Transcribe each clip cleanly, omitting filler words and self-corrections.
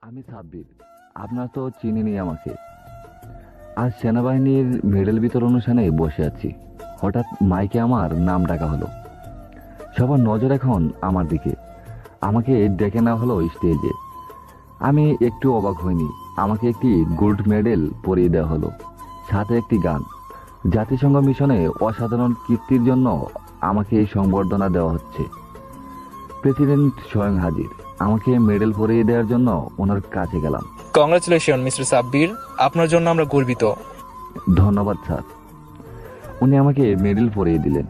আমি সাব্বির। আপনার তো চিনেনি আমাকে। আজ সেনাবাহিনীর মেডেল বিতরণ অনুষ্ঠানে বসে আছি। হঠাৎ মাইকে আমার নাম ডাকা হলো। সবার নজর এখন আমার দিকে। আমাকে ডেকে নেওয়া হলো স্টেজে। আমি একটু অবাক হইনি। আমাকে একটি গোল্ড মেডেল পরিয়ে দেওয়া হলো, সাথে একটি গান। জাতিসংঘ মিশনে অসাধারণ কীর্তির জন্য আমাকে এই সংবর্ধনা দেওয়া হচ্ছে। প্রেসিডেন্ট স্বয়ং হাজির। আমাকে মেডেল পরিয়ে দেওয়ার জন্য ওনার কাছে গেলাম। কংগ্রাচুলেশন মিস্টার সাব্বির, আপনার জন্য আমরা গর্বিত। ধন্যবাদ স্যার। উনি আমাকে মেডেল পরিয়ে দিলেন।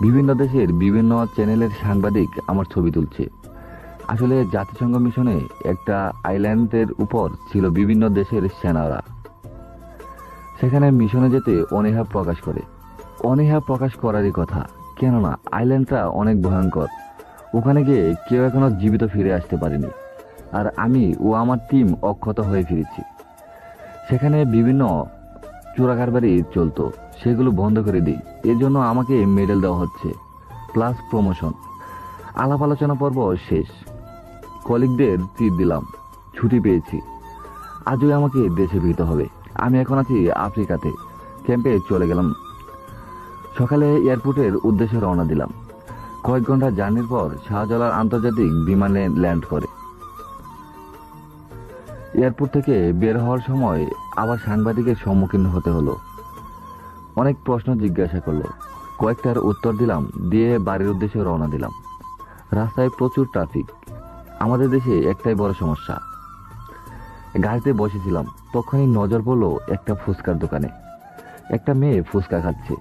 বিভিন্ন দেশের বিভিন্ন চ্যানেলের সাংবাদিক আমার ছবি তুলছে। আসলে জাতিসংঘ মিশনে একটা আইল্যান্ডের উপর ছিল বিভিন্ন দেশের সেনারা। সেখানে মিশনে যেতে অনীহা প্রকাশ করে। অনীহা প্রকাশ করারই কথা, কেননা আইল্যান্ডটা অনেক ভয়ঙ্কর। ওখানে গিয়ে কেউ এখনো জীবিত ফিরে আসতে পারেনি। আর আমি ও আমার টিম অক্ষত হয়ে ফিরেছি। সেখানে বিভিন্ন চোরাকারবারি চলতো, সেগুলো বন্ধ করে দিই। এর জন্য আমাকে মেডেল দেওয়া হচ্ছে, প্লাস প্রমোশন। আলাপ আলোচনা পর্ব শেষ। কলিগদের তীর দিলাম, ছুটি পেয়েছি। আজই আমাকে দেশে ফিরতে হবে। আমি এখন আছি আফ্রিকাতে। ক্যাম্পে চলে গেলাম। সকালে এয়ারপোর্টের উদ্দেশ্যে রওনা দিলাম। কয়েক ঘন্টা জার্নির পর শাহজালাল আন্তর্জাতিক বিমানে ল্যান্ড করে। এয়ারপোর্ট থেকে বের হওয়ার সময় আবার সাংবাদিকের সম্মুখীন হতে হলো। অনেক প্রশ্ন জিজ্ঞাসা করলো, কয়েকটার উত্তর দিলাম, দিয়ে বাড়ির উদ্দেশ্যে রওনা দিলাম। রাস্তায় প্রচুর ট্রাফিক। আমাদের দেশে একটাই বড় সমস্যা। গাড়িতে বসেছিলাম, তখনই নজর পড়লো একটা ফুচকার দোকানে। একটা মেয়ে ফুচকা খাচ্ছে।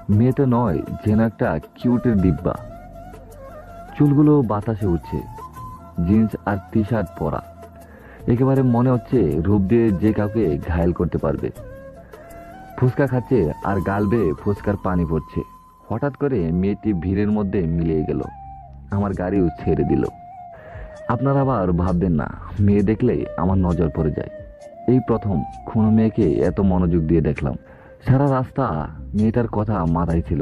মেয়ে তো নয়, যেন একটা কিউটের দিব্যা। চুলগুলো বাতাসে উঠছে, জিন্স আর টি শার্ট পরা। একেবারে মনে হচ্ছে রূপ দিয়ে যে কাউকে ঘায়েল করতে পারবে। ফুচকা খাচ্ছে আর গাল বেয়ে ফুচকার পানি পড়ছে। হঠাৎ করে মেয়েটি ভিড়ের মধ্যে মিলিয়ে গেল। আমার গাড়িও ছেড়ে দিল। আপনারা আবার ভাববেন না, মেয়ে দেখলে আমার নজর পড়ে যায়। এই প্রথম কোনো মেয়েকে এত মনোযোগ দিয়ে দেখলাম। সারা রাস্তা মেয়েটার কথা মাথায় ছিল।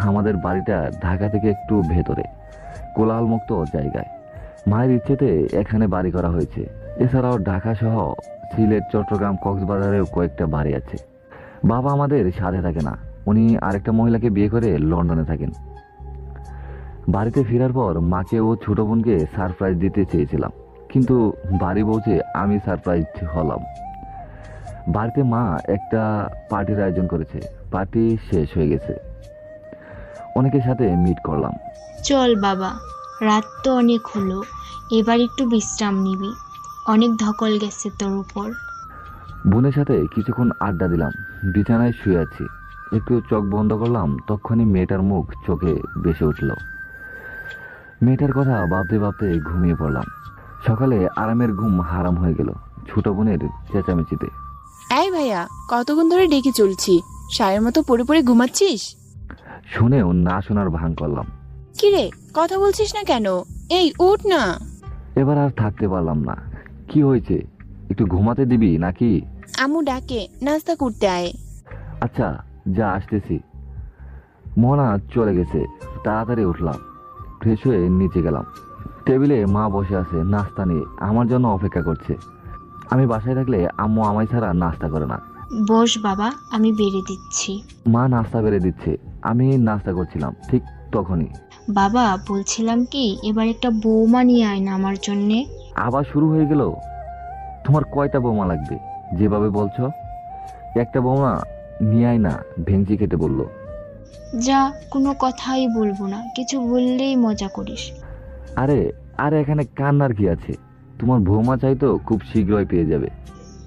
আমাদের বাড়িটা ঢাকা থেকে একটু ভেতরে, কোলাহলমুক্ত জায়গায়। মায়ের ইচ্ছেতে এখানে বাড়ি করা হয়েছে। এছাড়াও ঢাকা সহ সিলেট, চট্টগ্রাম, কক্সবাজারেও কয়েকটা বাড়ি আছে। বাবা আমাদের সাথে থাকে না, উনি আরেকটা মহিলাকে বিয়ে করে লন্ডনে থাকেন। বাড়িতে ফেরার পর মাকে ও ছোট বোনকে সারপ্রাইজ দিতে চেয়েছিলাম, কিন্তু বাড়ি পৌঁছে আমি সারপ্রাইজ হলাম। বাড়িতে মা একটা পার্টির আয়োজন করেছে। পার্টি শেষ হয়ে গেছে। অনেকের সাথে মিট করলাম। চল বাবা, রাত তো অনেক হলো, এবার একটু বিশ্রাম নিবি। অনেক ধকল গেছে তোর উপর। বোনের সাথে কিছুক্ষণ আড্ডা দিলাম। বিছানায় শুয়ে আছি, একটু চোখ বন্ধ করলাম, তখনই মেয়েটার মুখ চোখে ভেসে উঠল। মেয়েটার কথা ভাবতে ভাবতে ঘুমিয়ে পড়লাম। সকালে আরামের ঘুম হারাম হয়ে গেল ছোট বোনের চেঁচামেচিতে। এই ভাইয়া, কতক্ষণ ধরে ডেকে চলছি, সায়ের মতো পড়ে পড়ে ঘুমাচ্ছিস? শুনেও না শোনার ভান করলাম। কিরে, কথা বলছিস না কেন? এই উঠ না। এবার আর থাকতে পারলাম না। কি হয়েছে, একটু ঘুমাতে দিবি নাকি? আম্মু ডাকে, নাস্তা করতে আয়। আচ্ছা, যা আসতেছি। মোহনা চলে গেছে। তাড়াতাড়ি উঠলাম, ফ্রেশ হয়ে নিচে গেলাম। টেবিলে মা বসে আছে, নাস্তা নিয়ে আমার জন্য অপেক্ষা করছে। আমি বাসায় থাকলে আম্মু আমায় ছাড়া নাস্তা করে না। বস বাবা, আমি বেড়ে দিচ্ছি। মা নাস্তা বেড়ে দিচ্ছে। আমি নাস্তা করছিলাম, ঠিক তখনই বাবা বলছিলাম কি, এবার একটা বৌমা নিয়ে আয় না আমার জন্যে। আবার শুরু হয়ে গেল। তোমার কয়টা বৌমা লাগবে যেভাবে বলছো? একটা বৌমা নিয়ে আয় না, ভেঙচি কেটে বলল। যা, কোনো কথাই বলবো না, কিছু বললেই মজা করিস। আরে আরে, এখানে কান্নার কি আছে? তোমার বৌমা চাই তো খুব শীঘ্রই পেয়ে যাবে।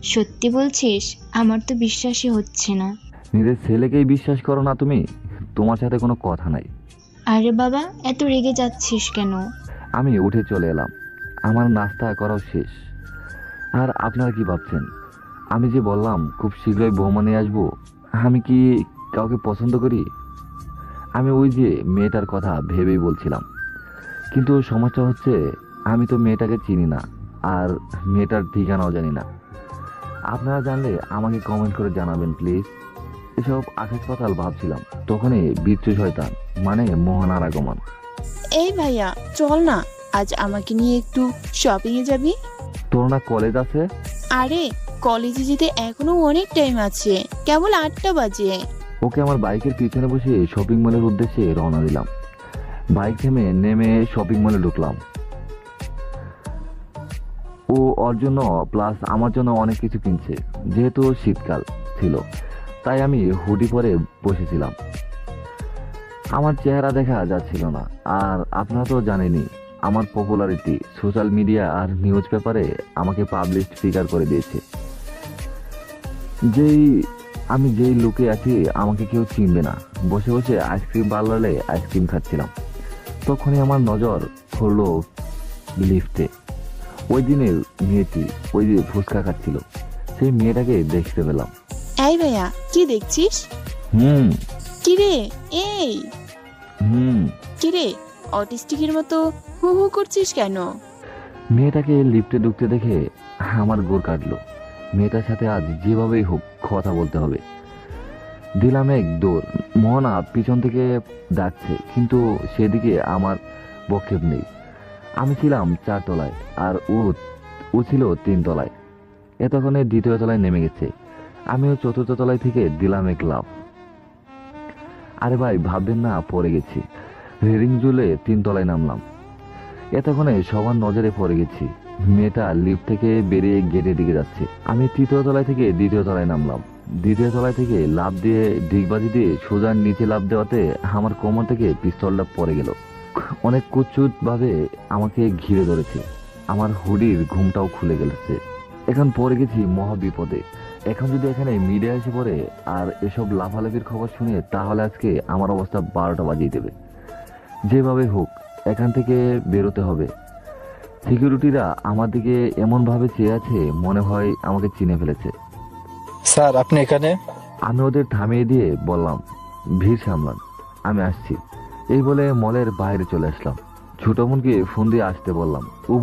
সত্যি বলছিস? আমার তো বিশ্বাসই হচ্ছে না। নিজের ছেলেকেই বিশ্বাস করো না তুমি? তোমার সাথে কোনো কথা নাই। আরে বাবা, এত রেগে যাচ্ছিস কেন? আমি উঠে চলে এলাম। আমার নাস্তা করাও শেষ। আর আপনারা কি ভাবছেন? আমি যে বললাম খুব শীঘ্রই বৌমা নিয়ে আসবো, আমি কি কাউকে পছন্দ করি? আমি ওই যে মেয়েটার কথা ভেবেই বলছিলাম। কিন্তু সমস্যা হচ্ছে, আমি তো মেয়েটাকে চিনি না, আর মেয়েটার ঠিকানাও জানি না। আপনারা জানলে আমাকে কমেন্ট করে জানাবেন প্লিজ। এসব আকাশ পাতাল ভাবছিলাম, তখনই বিচ্ছু শয়তান মানে মোহনার আগমন। এই ভাইয়া, চল না, আজ আমাকে নিয়ে একটু শপিং এ যাবি? তোর না কলেজ আছে? আরে কলেজে যেতে এখনো অনেক টাইম আছে, কেবল 8টা বাজে। ওকে আমার বাইকের পিছনে বসে শপিং মলের উদ্দেশ্যে রওনা দিলাম। বাইক থেমে নেমে শপিং মলে ঢুকলাম। ও ওর জন্য প্লাস আমার জন্য অনেক কিছু কিনছে। যেহেতু শীতকাল ছিল তাই আমি হুডি পরে বসেছিলাম। আমার চেহারা দেখা যাচ্ছিল না, আর আপনারা তো জানেনই আমার পপুলারিটি সোশ্যাল মিডিয়া আর নিউজ পেপারে আমাকে পাবলিশড ফিগার করে দিয়েছে। যেই লুকে আছি আমাকে কেউ চিনবে না। বসে বসে আইসক্রিম পার্লারে আইসক্রিম খাচ্ছিলাম। তখনই আমার নজর পড়লো লিফটে। ওই দিনের মেয়েটি ওই যে ফুচকা খাচ্ছিল, সেই মেয়েটাকে দেখতে পেলাম। এই ভাইয়া, কি দেখছিস? হুম কিরে এই হুম কিরে, অটিস্টিকের মতো হু হু করছিস কেন? মেয়েটাকে লিফটে ঢুকতে দেখে আমার গোর কাটলো। মেয়েটার সাথে আজ যেভাবেই হোক কথা বলতে হবে। দিলাম এক দৌড়। মোহনা পিছন থেকে ডাকছে, কিন্তু সেদিকে আমার বক্ষেপ নেই। আমি ছিলাম 4 তলায় আর ও ছিল 3 তলায়। এতক্ষণে 2য় তলায় নেমে গেছে। আমিও 4র্থ তলায় থেকে দিলাম এক লাফ। আরে ভাই ভাববেন না পড়ে গেছি। রেলিং ঝুলে 3 তলায় নামলাম। এতক্ষণে সবার নজরে পড়ে গেছি। মেয়েটা লিফট থেকে বেরিয়ে গেটের দিকে যাচ্ছে। আমি 3য় তলায় থেকে 2য় তলায় নামলাম। 2য় তলায় থেকে লাফ দিয়ে ডিগবাজি দিয়ে সোজা নিচে লাফ দেওয়াতে আমার কোমর থেকে পিস্তলটা পড়ে গেল। অনেক কুৎসুত ভাবে আমাকে ঘিরে ধরেছে। আমার হুডির ঘুমটাও খুলে গেছে। এখন পড়ে গেছি মহা বিপদে। এখন যদি এখানে মিডিয়া এসে পড়ে আর এসব লাফালাফির খবর শুনে, তাহলে আজকে আমার অবস্থা 12টা বাজিয়ে দেবে। যেভাবে হোক এখান থেকে বেরোতে হবে। সিকিউরিটিরা আমার দিকে এমন ভাবে চেয়ে আছে, মনে হয় আমাকে চিনে ফেলেছে। স্যার আপনি এখানে? আমি ওদের থামিয়ে দিয়ে বললাম, ভিড় সামলান, আমি আসছি। এই বলে মলের বাইরে চলে আসলাম। ছোট বোনকে ফোন দিয়ে আসতে বললাম। ও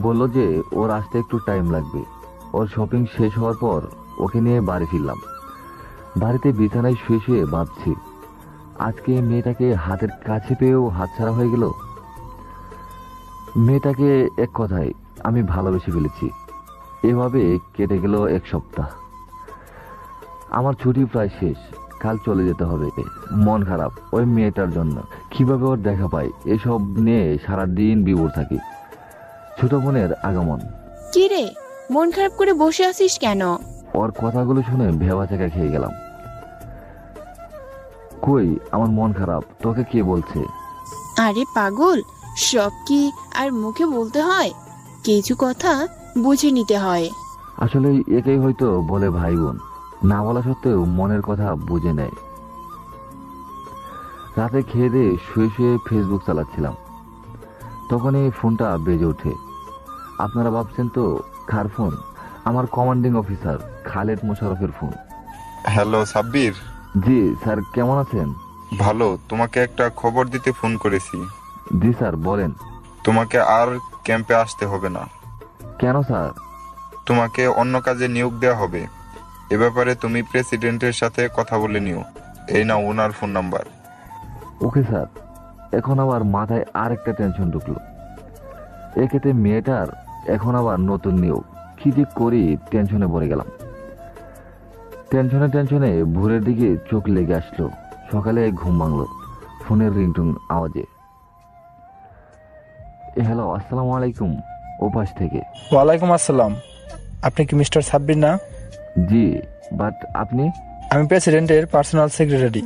বলল যে ওর আসতে একটু টাইম লাগবে। ওর শপিং শেষ হওয়ার পর ওকে নিয়ে বাড়ি ফিরলাম। বাড়িতে বিছানায় শুয়ে শুয়ে ভাবছি, আজকে মেয়েটাকে হাতের কাছে পেয়েও হাতছাড়া হয়ে গেল। মেয়েটাকে এক কথায় আমি ভালোবেসে ফেলেছি। এভাবে কেটে গেল 1 সপ্তাহ। আমার ছুটি প্রায় শেষ, কাল চলে যেতে হবে। মন খারাপ ওই মেয়েটার জন্য। কিভাবে ওর দেখা পাই এসব নিয়ে সারাদিন বিভোর থাকি। ছোট বোনের আগমন। কিরে, মন খারাপ করে বসে আছিস কেন? ওর কথাগুলো শুনে ভেবাচাকা খেয়ে গেলাম। কই আমার মন খারাপ, তোকে কে বলছে? আরে পাগল, সব কি আর মুখে বলতে হয়? কিছু কথা বুঝে নিতে হয়। আসলে এটাই হয়তো বলে ভাই বোন, না বলা সত্ত্বেও মনের কথা বুঝে নেয়। রাতে খেয়ে দিয়ে শুয়ে শুয়ে ফেসবুক চালাচ্ছিলাম, তখনই ফোনটা বেজে ওঠে। আপনারা ভাবছেন তো কার ফোন? আমার কমান্ডিং অফিসার খালেদ মোশাররফের ফোন। হ্যালো সাব্বির। জি স্যার, কেমন আছেন? ভালো, তোমাকে একটা খবর দিতে ফোন করেছি। জি স্যার, বলেন। তোমাকে আর ক্যাম্পে আসতে হবে না। কেন স্যার? তোমাকে অন্য কাজে নিয়োগ দেওয়া হবে। এ ব্যাপারে তুমি প্রেসিডেন্টের সাথে কথা বলে নিও। এই নাও ওনার ফোন নাম্বার। Okay sir. এখন আবার মাথায় আরেকটা টেনশন ঢুকলো। এক্ষেত্রে মেয়েটার এখন আবার নতুন নিয়োগ। কি যে করি, টেনশনে পড়ে গেলাম। টেনশনে ভোরের দিকে চোখ লেগে আসলো। সকালে ঘুম ভাঙলো ফোনের রিংটুন আওয়াজে। হ্যালো, আসসালামু আলাইকুম। ওপাশ থেকে। ওয়ালাইকুম আসসালাম। আপনি কি মিস্টার সাব্বির না? জি, বাট আপনি? আমি প্রেসিডেন্টের পার্সোনাল সেক্রেটারি।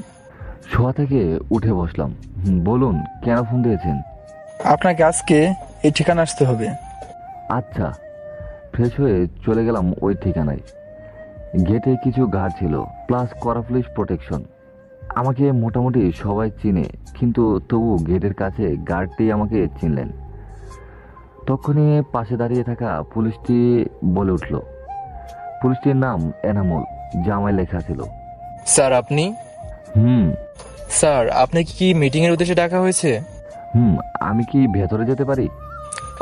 শোয়া থেকে উঠে বসলাম। বলুন, কেন ফোন দিয়েছেন? আপনাকে আজকে এই ঠিকানা আসতে হবে। আচ্ছা। ফ্রেশ হয়ে চলে গেলাম ওই ঠিকানায়। গেটে কিছু গার্ড ছিল, প্লাস করা পুলিশ প্রোটেকশন। আমাকে মোটামুটি সবাই চিনে, কিন্তু তবু গেটের কাছে গার্ডটি আমাকে চিনলেন। তখনই পাশে দাঁড়িয়ে থাকা পুলিশটি বলে উঠল। পুলিশটির নাম এনামুল, জামায় লেখা ছিল। স্যার আপনি? স্যার আপনি কি মিটিং এর উদ্দেশ্যে ডাকা হয়েছে? আমি কি ভেতরে যেতে পারি?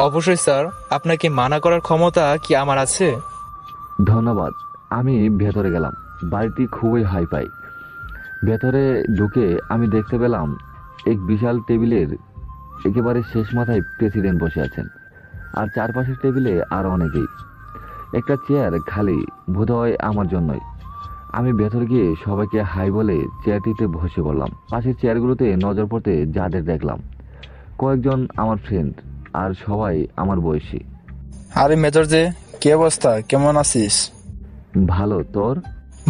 অবশ্যই স্যার, আপনাকে মানা করার ক্ষমতা কি আমার আছে? ধন্যবাদ। আমি ভেতরে গেলাম। বাড়িটি খুবই হাইফাই। ভেতরে ঢুকে আমি দেখতে পেলাম এক বিশাল টেবিলের একেবারে শেষ মাথায় প্রেসিডেন্ট বসে আছেন। আর চারপাশের টেবিলে আরো অনেকেই। একটা চেয়ার খালি, বোধহয় আমার জন্যই। আমি ভেতর গিয়ে সবাইকে হাই বলে চেয়ারটিতে বসে পড়লাম। পাশের চেয়ারগুলোতে নজর পড়তে যাদের দেখলাম, কয়েকজন আমার ফ্রেন্ড আর সবাই আমার বয়সী। আরে মেজর যে, কি অবস্থা, কেমন আছিস? ভালো, তোর?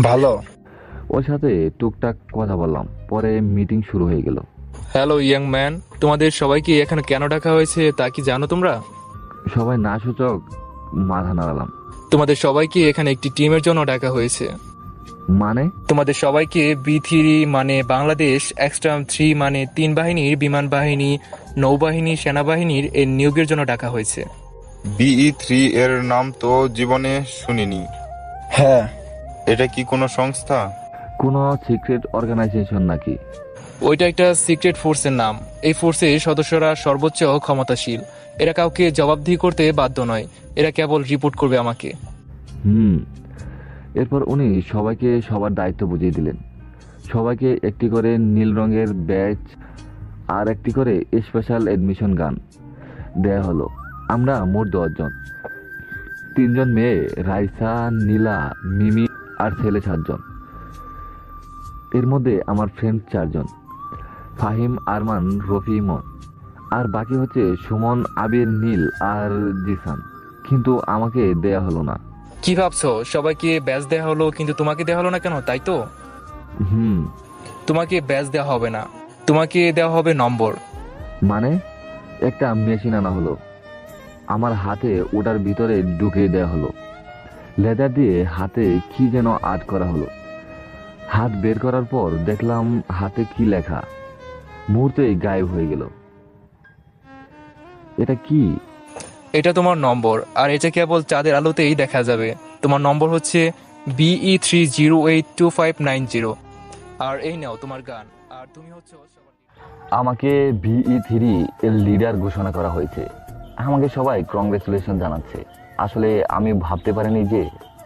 ভালো। ওর সাথে টুকটাক কথা বললাম, পরে মিটিং শুরু হয়ে গেল। হ্যালো ইয়াং ম্যান, তোমাদের সবাইকে এখানে কেন ডাকা হয়েছে তা কি জানো তোমরা? সবাই না সূচক মাথা নাড়ালাম। তোমাদের সবাইকে এখানে একটি টিমের জন্য ডাকা হয়েছে। মানে? তোমাদের সবাইকে B3 মানে বাংলাদেশ, এক্সট্রাম 3 মানে 3 বাহিনীর, বিমান বাহিনী, নৌবাহিনী, সেনাবাহিনীর এর নিয়োগের জন্য ডাকা হয়েছে। BE3 এর নাম তো জীবনে শুনিনি। হ্যাঁ। এটা কি কোনো সংস্থা? কোনো সিক্রেট অর্গানাইজেশন নাকি? ওইটা একটা সিক্রেট ফোর্সের নাম। এই ফোর্সের সদস্যরা সর্বোচ্চ ক্ষমতাশীল। এরা কাউকে জবাবদিহি করতে বাধ্য নয়, এরা কেবল রিপোর্ট করবে আমাকে। এরপর উনি সবাইকে সবার দায়িত্ব বুঝিয়ে দিলেন। সবাইকে একটি করে নীল রঙের ব্যাজ আর একটি করে স্পেশাল এডমিশন গান দেয়া হলো। আমরা মোট 10 জন, 3 জন মেয়ে, রাইসা, নীলা, মিমি আর ছেলে 7 জন। এর মধ্যে আমার ফ্রেন্ড 4 জন, ফাহিম, আরমান, রফি, ইমন। আর বাকি হচ্ছে সুমন, আবির, নীল আর জিসান। কিন্তু আমাকে দেয়া হলো না। কি ভাবছো, সবাইকে ব্যাচ দেওয়া হলো কিন্তু তোমাকে দেওয়া হলো না কেন, তাই তো? তোমাকে ব্যাচ দেওয়া হবে না, তোমাকে দেওয়া হবে নম্বর। মানে? একটা মেশিন আনা হলো, আমার হাতে ওটার ভিতরে ঢুকিয়ে দেওয়া হলো। লেদার দিয়ে হাতে কি যেন আর্ট করা হলো। হাত বের করার পর দেখলাম হাতে কি লেখা, মুহূর্তেই গায়েব হয়ে গেল। এটা কি? এটা তোমার নম্বর, আর এটা কেবল চাঁদের আলোতেই দেখা যাবে। তোমার নম্বর হচ্ছে BE3082590। আর এই নাও তোমার গান। আর তুমি হচ্ছে আমাকে BE3 এর লিডার ঘোষণা করা হয়েছে। আমাকে সবাই কংগ্রেচুলেশন জানাচ্ছে। আসলে আমি ভাবতে পারিনি যে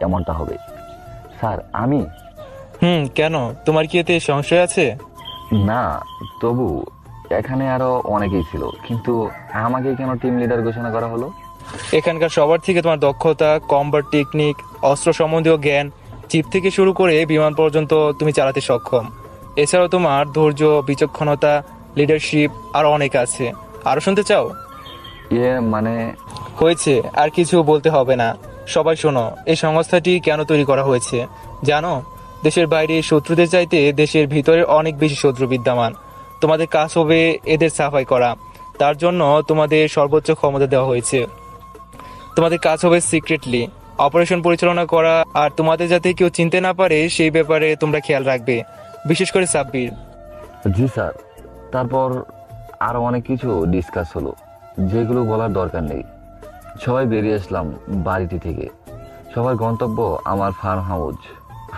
এমনটা হবে। স্যার, আমি? কেন, তোমার কি এতে সংশয় আছে? না, তবু এখানে আরো অনেকেই ছিল, কিন্তু আমাকে কেন টিম লিডার ঘোষণা করা হলো? এখানকার সবার থেকে তোমার দক্ষতা, কম্বার টেকনিক, অস্ত্র সম্বন্ধীয় জ্ঞান, চিপ থেকে শুরু করে বিমান পর্যন্ত তুমি চালাতে সক্ষম। এছাড়াও তোমার ধৈর্য, বিচক্ষণতা, লিডারশিপ আর অনেক আছে। আরো শুনতে চাও? মানে? হয়েছে, আর কিছু বলতে হবে না। সবাই শোনো, এই সংস্থাটি কেন তৈরি করা হয়েছে জানো? দেশের বাইরে শত্রুদের চাইতে দেশের ভিতরে অনেক বেশি শত্রু বিদ্যমান। তোমাদের কাজ হবে এদের সাফাই করা। তার জন্য তোমাদের সর্বোচ্চ ক্ষমতা দেওয়া হয়েছে। তোমাদের কাজ হবে সিক্রেটলি অপারেশন পরিচালনা করা, আর তোমাদের যাতে কেউ চিনতে না পারে সেই ব্যাপারে তোমরা খেয়াল রাখবে, বিশেষ করে সাব্বির। জি স্যার। তারপর আরো অনেক কিছু ডিসকাস হলো, যেগুলো বলার দরকার নেই। সবাই বেরিয়ে আসলাম বাড়িটি থেকে। সবার গন্তব্য আমার ফার্ম হাউস।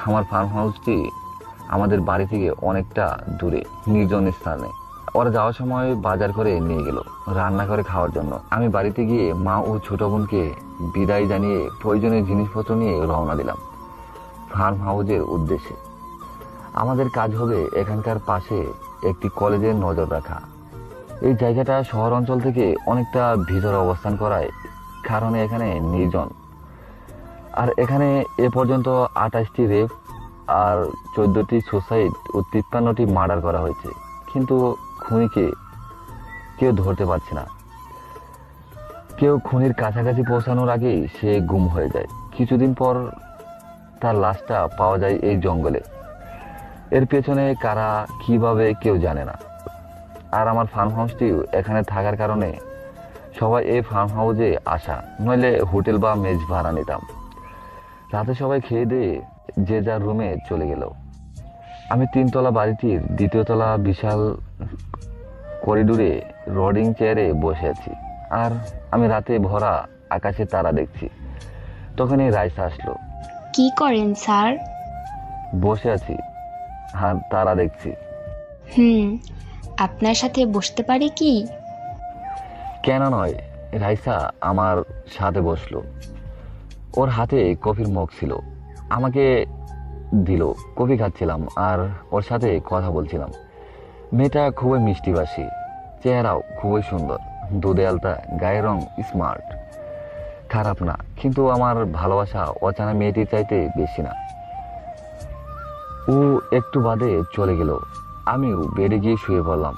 আমার ফার্ম হাউসটি আমাদের বাড়ি থেকে অনেকটা দূরে, নির্জন স্থানে। ওরা যাওয়ার সময় বাজার করে নিয়ে গেল রান্না করে খাওয়ার জন্য। আমি বাড়িতে গিয়ে মা ও ছোট বোনকে বিদায় জানিয়ে প্রয়োজনীয় জিনিসপত্র নিয়ে রওনা দিলাম ফার্ম হাউসের উদ্দেশ্যে। আমাদের কাজ হবে এখানকার পাশে একটি কলেজের নজর রাখা। এই জায়গাটা শহর অঞ্চল থেকে অনেকটা ভিতরে অবস্থান করায় কারণে এখানে নির্জন। আর এখানে এ পর্যন্ত 28টি রেপ আর 14টি সুসাইড ও 53টি মার্ডার করা হয়েছে, কিন্তু খুনিকে কেউ ধরতে পারছে না। কেউ খুনির কাছাকাছি পৌঁছানোর আগেই সে গুম হয়ে যায়। কিছুদিন পর তার লাশটা পাওয়া যায় এই জঙ্গলে। এর পেছনে কারা, কিভাবে, কেউ জানে না। আর আমার ফার্ম হাউসটিও এখানে থাকার কারণে সবাই এই ফার্ম হাউসে আসা, নইলে হোটেল বা মেজ ভাড়া নিতাম। রাতে সবাই খেয়ে দিয়ে যে যার রুমে চলে গেল। আমি 3 তলা বাড়িটির 2য় তলা বিশাল করিডোরে রোডিং চেয়ারে বসে আছি, আর আমি রাতে ভরা আকাশে তারা দেখছি। তখনই রাইসা আসলো। কি করেন স্যার? বসে আছি আর তারা দেখছি। আপনার সাথে বসতে পারি কি? কেন নয়। রাইসা আমার সাথে বসলো। ওর হাতে কফির মগ ছিল, আমাকে দিল। কফি খাচ্ছিলাম আর ওর সাথে কথা বলছিলাম। মেয়েটা খুবই মিষ্টিভাষী, চেহারাও খুবই সুন্দর, দুধে আলতা, গায়ের রং স্মার্ট। খারাপ না, কিন্তু আমার ভালোবাসা অজানা মেয়েটির চাইতে বেশি না। ও একটু বাদে চলে গেল। আমিও বেডে গিয়ে শুয়ে পড়লাম।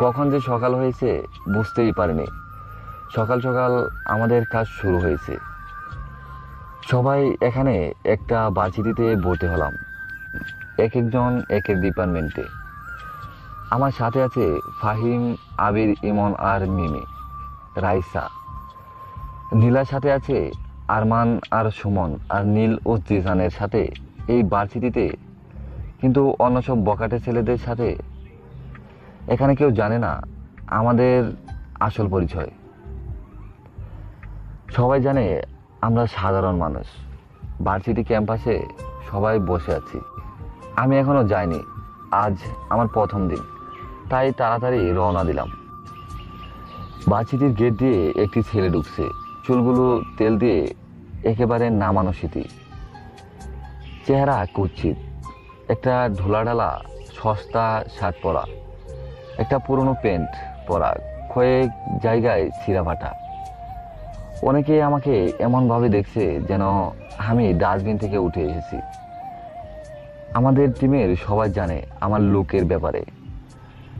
কখন যে সকাল হয়েছে বুঝতেই পারিনি। সকাল সকাল আমাদের কাজ শুরু হয়েছে। সবাই এখানে একটা ভার্সিটিতে ভর্তি হলাম, এক একজন এক এক ডিপার্টমেন্টে। আমার সাথে আছে ফাহিম, আবির, ইমন আর মিমি, রাইসা। নীলার সাথে আছে আরমান আর সুমন, আর নীল ও জিজানের সাথে এই ভার্সিটিতে। কিন্তু অন্য সব বকাটে ছেলেদের সাথে এখানে কেউ জানে না আমাদের আসল পরিচয়। সবাই জানে আমরা সাধারণ মানুষ। ভার্সিটি ক্যাম্পাসে সবাই বসে আছি। আমি এখনো যাইনি, আজ আমার প্রথম দিন, তাই তাড়াতাড়ি রওনা দিলাম। ভার্সিটির গেট দিয়ে একটি ছেলে ঢুকছে, চুলগুলো তেল দিয়ে একেবারে নামানো স্মৃতি, চেহারা কুৎসিত, একটা ঢোলাঢালা সস্তা শার্ট পরা, একটা পুরনো প্যান্ট পরা, কয়েক জায়গায় ছিঁড়া ফাটা। অনেকেই আমাকে এমনভাবে দেখছে যেন আমি ডাস্টবিন থেকে উঠে এসেছি। আমাদের টিমের সবাই জানে আমার লুকের ব্যাপারে,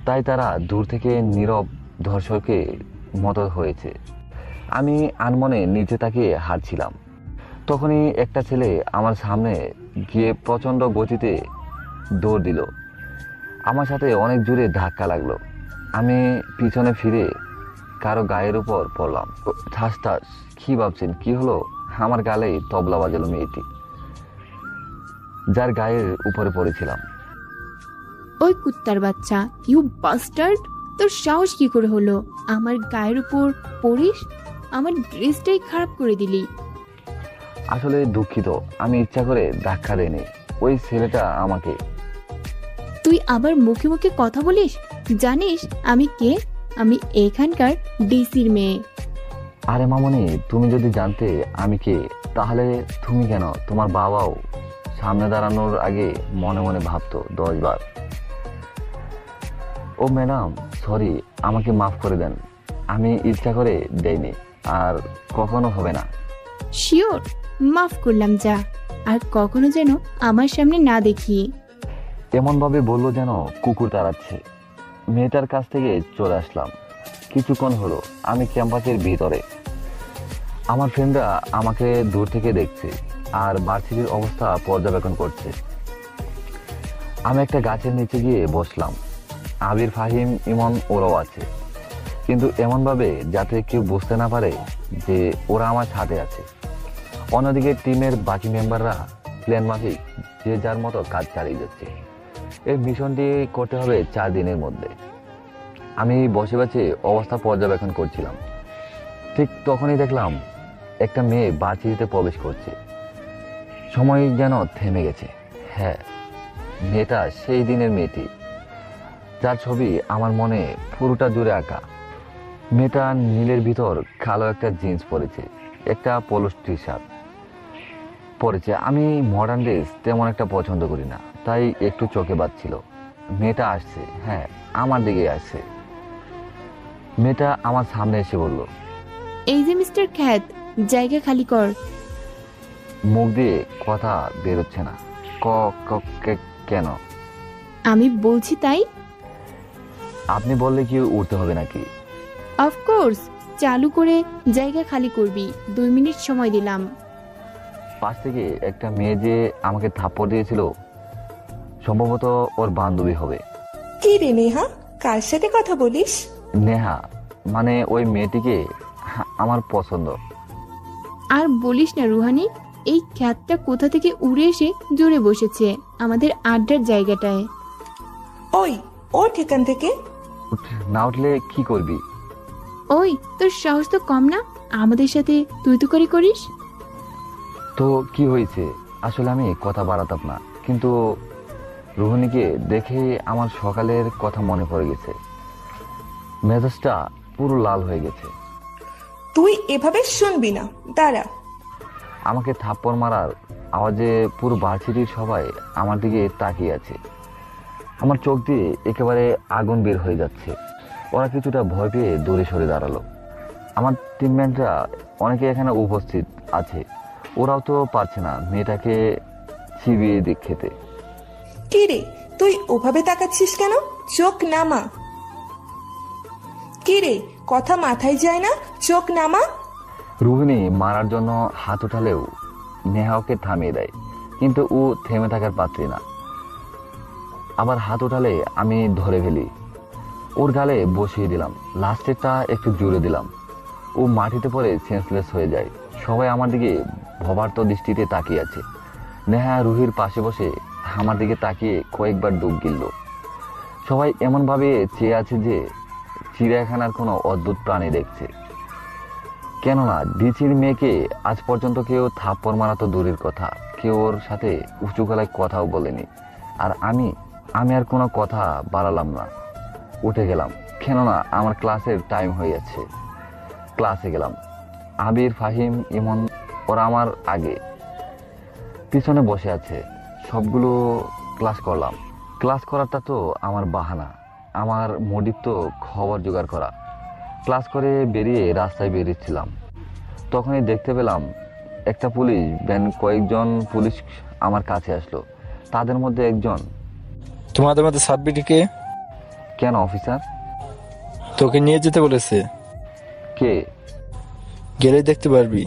তাই তারা দূর থেকে নীরব দর্শকের মতো হয়েছে। আমি আনমনে নিচে তাকিয়ে হাঁটছিলাম। তখনই একটা ছেলে আমার সামনে গিয়ে প্রচণ্ড গতিতে দৌড় দিল। আমার সাথে অনেক জোরে ধাক্কা লাগলো। আমি পিছনে ফিরে কারো গায়ের উপর পড়লাম। ঠাস ঠাস। কি ভাবছেন কি হলো? আমার গালেই তবলা বাজালো মেয়েটি, যার গায়ের উপরে পড়েছিলাম। ওই কুত্তার বাচ্চা, ইউ বাস্টার্ড! তোর সাহস কি করে হলো আমার গায়ের উপর পড়িস? আমার ড্রেসটাই খারাপ করে দিলি। আসলে দুঃখিত, আমি ইচ্ছা করে ধাক্কা দেইনি। ওই ছেলেটা আমাকে। তুই আবার মুখে মুখে কথা বলিস? জানিস আমি কে? আমি এখানকার ডিসির মেয়ে। আরে মামনি, তুমি যদি জানতে আমি কে, তাহলে তুমি কেন তোমার বাবাও সামনে দাঁড়ানোর আগে মনে মনে ভাবতো 10 বার। ও ম্যাডাম, সরি, আমাকে মাফ করে দেন। আমি ইচ্ছা করে দেইনি, আর কখনো হবে না। শিওর, মাফ করলাম, যা। আর কখনো যেন আমার সামনে না দেখি। এমনভাবে বললো যেন কুকুর তাড়াচ্ছে। মেয়েটার কাছ থেকে চলে আসলাম। কিছুক্ষণ হলো আমি ক্যাম্পাসের ভিতরে। আমার ফ্রেন্ডরা আমাকে দূর থেকে দেখছে আর ভার্সিটির অবস্থা পর্যবেক্ষণ করছে। আমি একটা গাছের নিচে গিয়ে বসলাম। আবির, ফাহিম, ইমন ওরাও আছে, কিন্তু এমনভাবে যাতে কেউ বুঝতে না পারে যে ওরা আমার সাথে আছে। অন্যদিকে টিমের বাকি মেম্বাররা প্ল্যান মাফিক যে যার মতো কাজ চালিয়ে যাচ্ছে। এই মিশনটি করতে হবে 4 দিনের মধ্যে। আমি বসে বসে অবস্থা পর্যবেক্ষণ করছিলাম। ঠিক তখনই দেখলাম একটা মেয়ে ভার্সিটিতে প্রবেশ করছে। সময় যেন থেমে গেছে। হ্যাঁ, মেয়েটা সেই দিনের মেয়েটি যার ছবি আমার মনে পুরোটা জুড়ে আঁকা। মেয়েটা নীলের ভিতর কালো একটা জিন্স পরেছে, একটা পোলো টি শার্ট পরেছে। আমি মডার্ন ড্রেস তেমন একটা পছন্দ করি না, তাই একটু চোখে বাজছিল। মেয়েটা আসছে, হ্যাঁ আমার দিকে আসছে। মেয়েটা আমার সামনে এসে বলল, এই যে মিস্টার খ্যাত, জায়গা খালি কর। মুখ দিয়ে কথা বেরোচ্ছে না। কেন? আমি বলছি তাই। আপনি বললে কি উঠতে হবে নাকি? অফকোর্স, চালু করে জায়গা খালি করবি। 2 মিনিট সময় দিলাম। পাশ থেকে একটা মেয়ে যে আমাকে থাপ্পড় দিয়েছিল, সম্ভবত ওর বান্ধবী হবে। কি রে নেহা, কার সাথে কথা বলিস? নেহা, মানে ওই মেয়েটিকে আমার পছন্দ। আর বলিস না রুহানি, এই খ্যাতটা কোথা থেকে উড়ে এসে জুড়ে বসেছে আমাদের আড্ডার জায়গাটায়। ওই, ওর ঠিকান থেকে। না উঠলে কি করবি? ওই, তোর সাহস তো কম না, আমাদের সাথে তুই তো করিস। তো কি হয়েছে? আসলে আমি কথা বাড়াতাম না, কিন্তু রোহিণীকে দেখে আমার সকালের কথা মনে পড়ে গেছে। মেজাজটা পুরো লাল হয়ে গেছে। তুই এভাবে শুনবি না, দাঁড়া। আমাকে থাপ্পড় মারার আওয়াজে পুরো ভার্সিটির সবাই আমার দিকে তাকিয়ে আছে। আমার চোখ দিয়ে একেবারে আগুন বের হয়ে যাচ্ছে। ওরা কিছুটা ভয় পেয়ে দূরে সরে দাঁড়ালো। আমার টিমমেটরা অনেকে এখানে উপস্থিত আছে, ওরাও তো পারছে না মেয়েটাকে চিবিয়ে দিক খেতে। কি রে, তুই ওভাবে তাকাচ্ছিস কেন? চোখ নামা। কি রে, কথা মাথায় যায় না? চোখ নামা। রোহিণী মারার জন্য হাত উঠালেও নেহা ওকে থামিয়ে দেয়, কিন্তু ও থেমে থাকার পাত্রী না। আবার হাত উঠালে আমি ধরে ফেলি, ওর গালে বসিয়ে দিলাম, লাস্টেরটা একটু জোরে দিলাম। ও মাটিতে পড়ে সেন্সলেস হয়ে যায়। সবাই আমার দিকে ভবার্ত দৃষ্টিতে তাকিয়ে আছে। নেহা রুহির পাশে বসে আমার দিকে তাকিয়ে কয়েকবার ডুব গিলল। সবাই এমনভাবে চেয়ে আছে যে চিড়িয়াখানার কোনো অদ্ভুত প্রাণী দেখছে। কেননা ডিচির মেয়েকে আজ পর্যন্ত কেউ থাপ্পড় মারা তো দূরের কথা, কেউ ওর সাথে উঁচু গলায় কথাও বলেনি। আর আমি আর কোনো কথা বাড়ালাম না, উঠে গেলাম। কেননা আমার ক্লাসের টাইম হয়ে যাচ্ছে। ক্লাসে গেলাম। আবির, ফাহিম, ইমন ওরা আমার আগে পিছনে বসে আছে। সবগুলো ক্লাস করলাম। ক্লাস করাটা তো আমার বাহানা, আমার মোটিভ তো খবর জোগাড় করা। ক্লাস করে বেরিয়ে রাস্তায় বেরিয়েছিলাম, তখনই দেখতে পেলাম একটা পুলিশ ভ্যান, কয়েকজন পুলিশ আমার কাছে আসলো। তাদের মধ্যে একজন, তোমাদের মধ্যে সাব্বিরকে কেন অফিসার? তোকে নিয়ে যেতে বলেছে, কে? গেলেই দেখতে পারবি।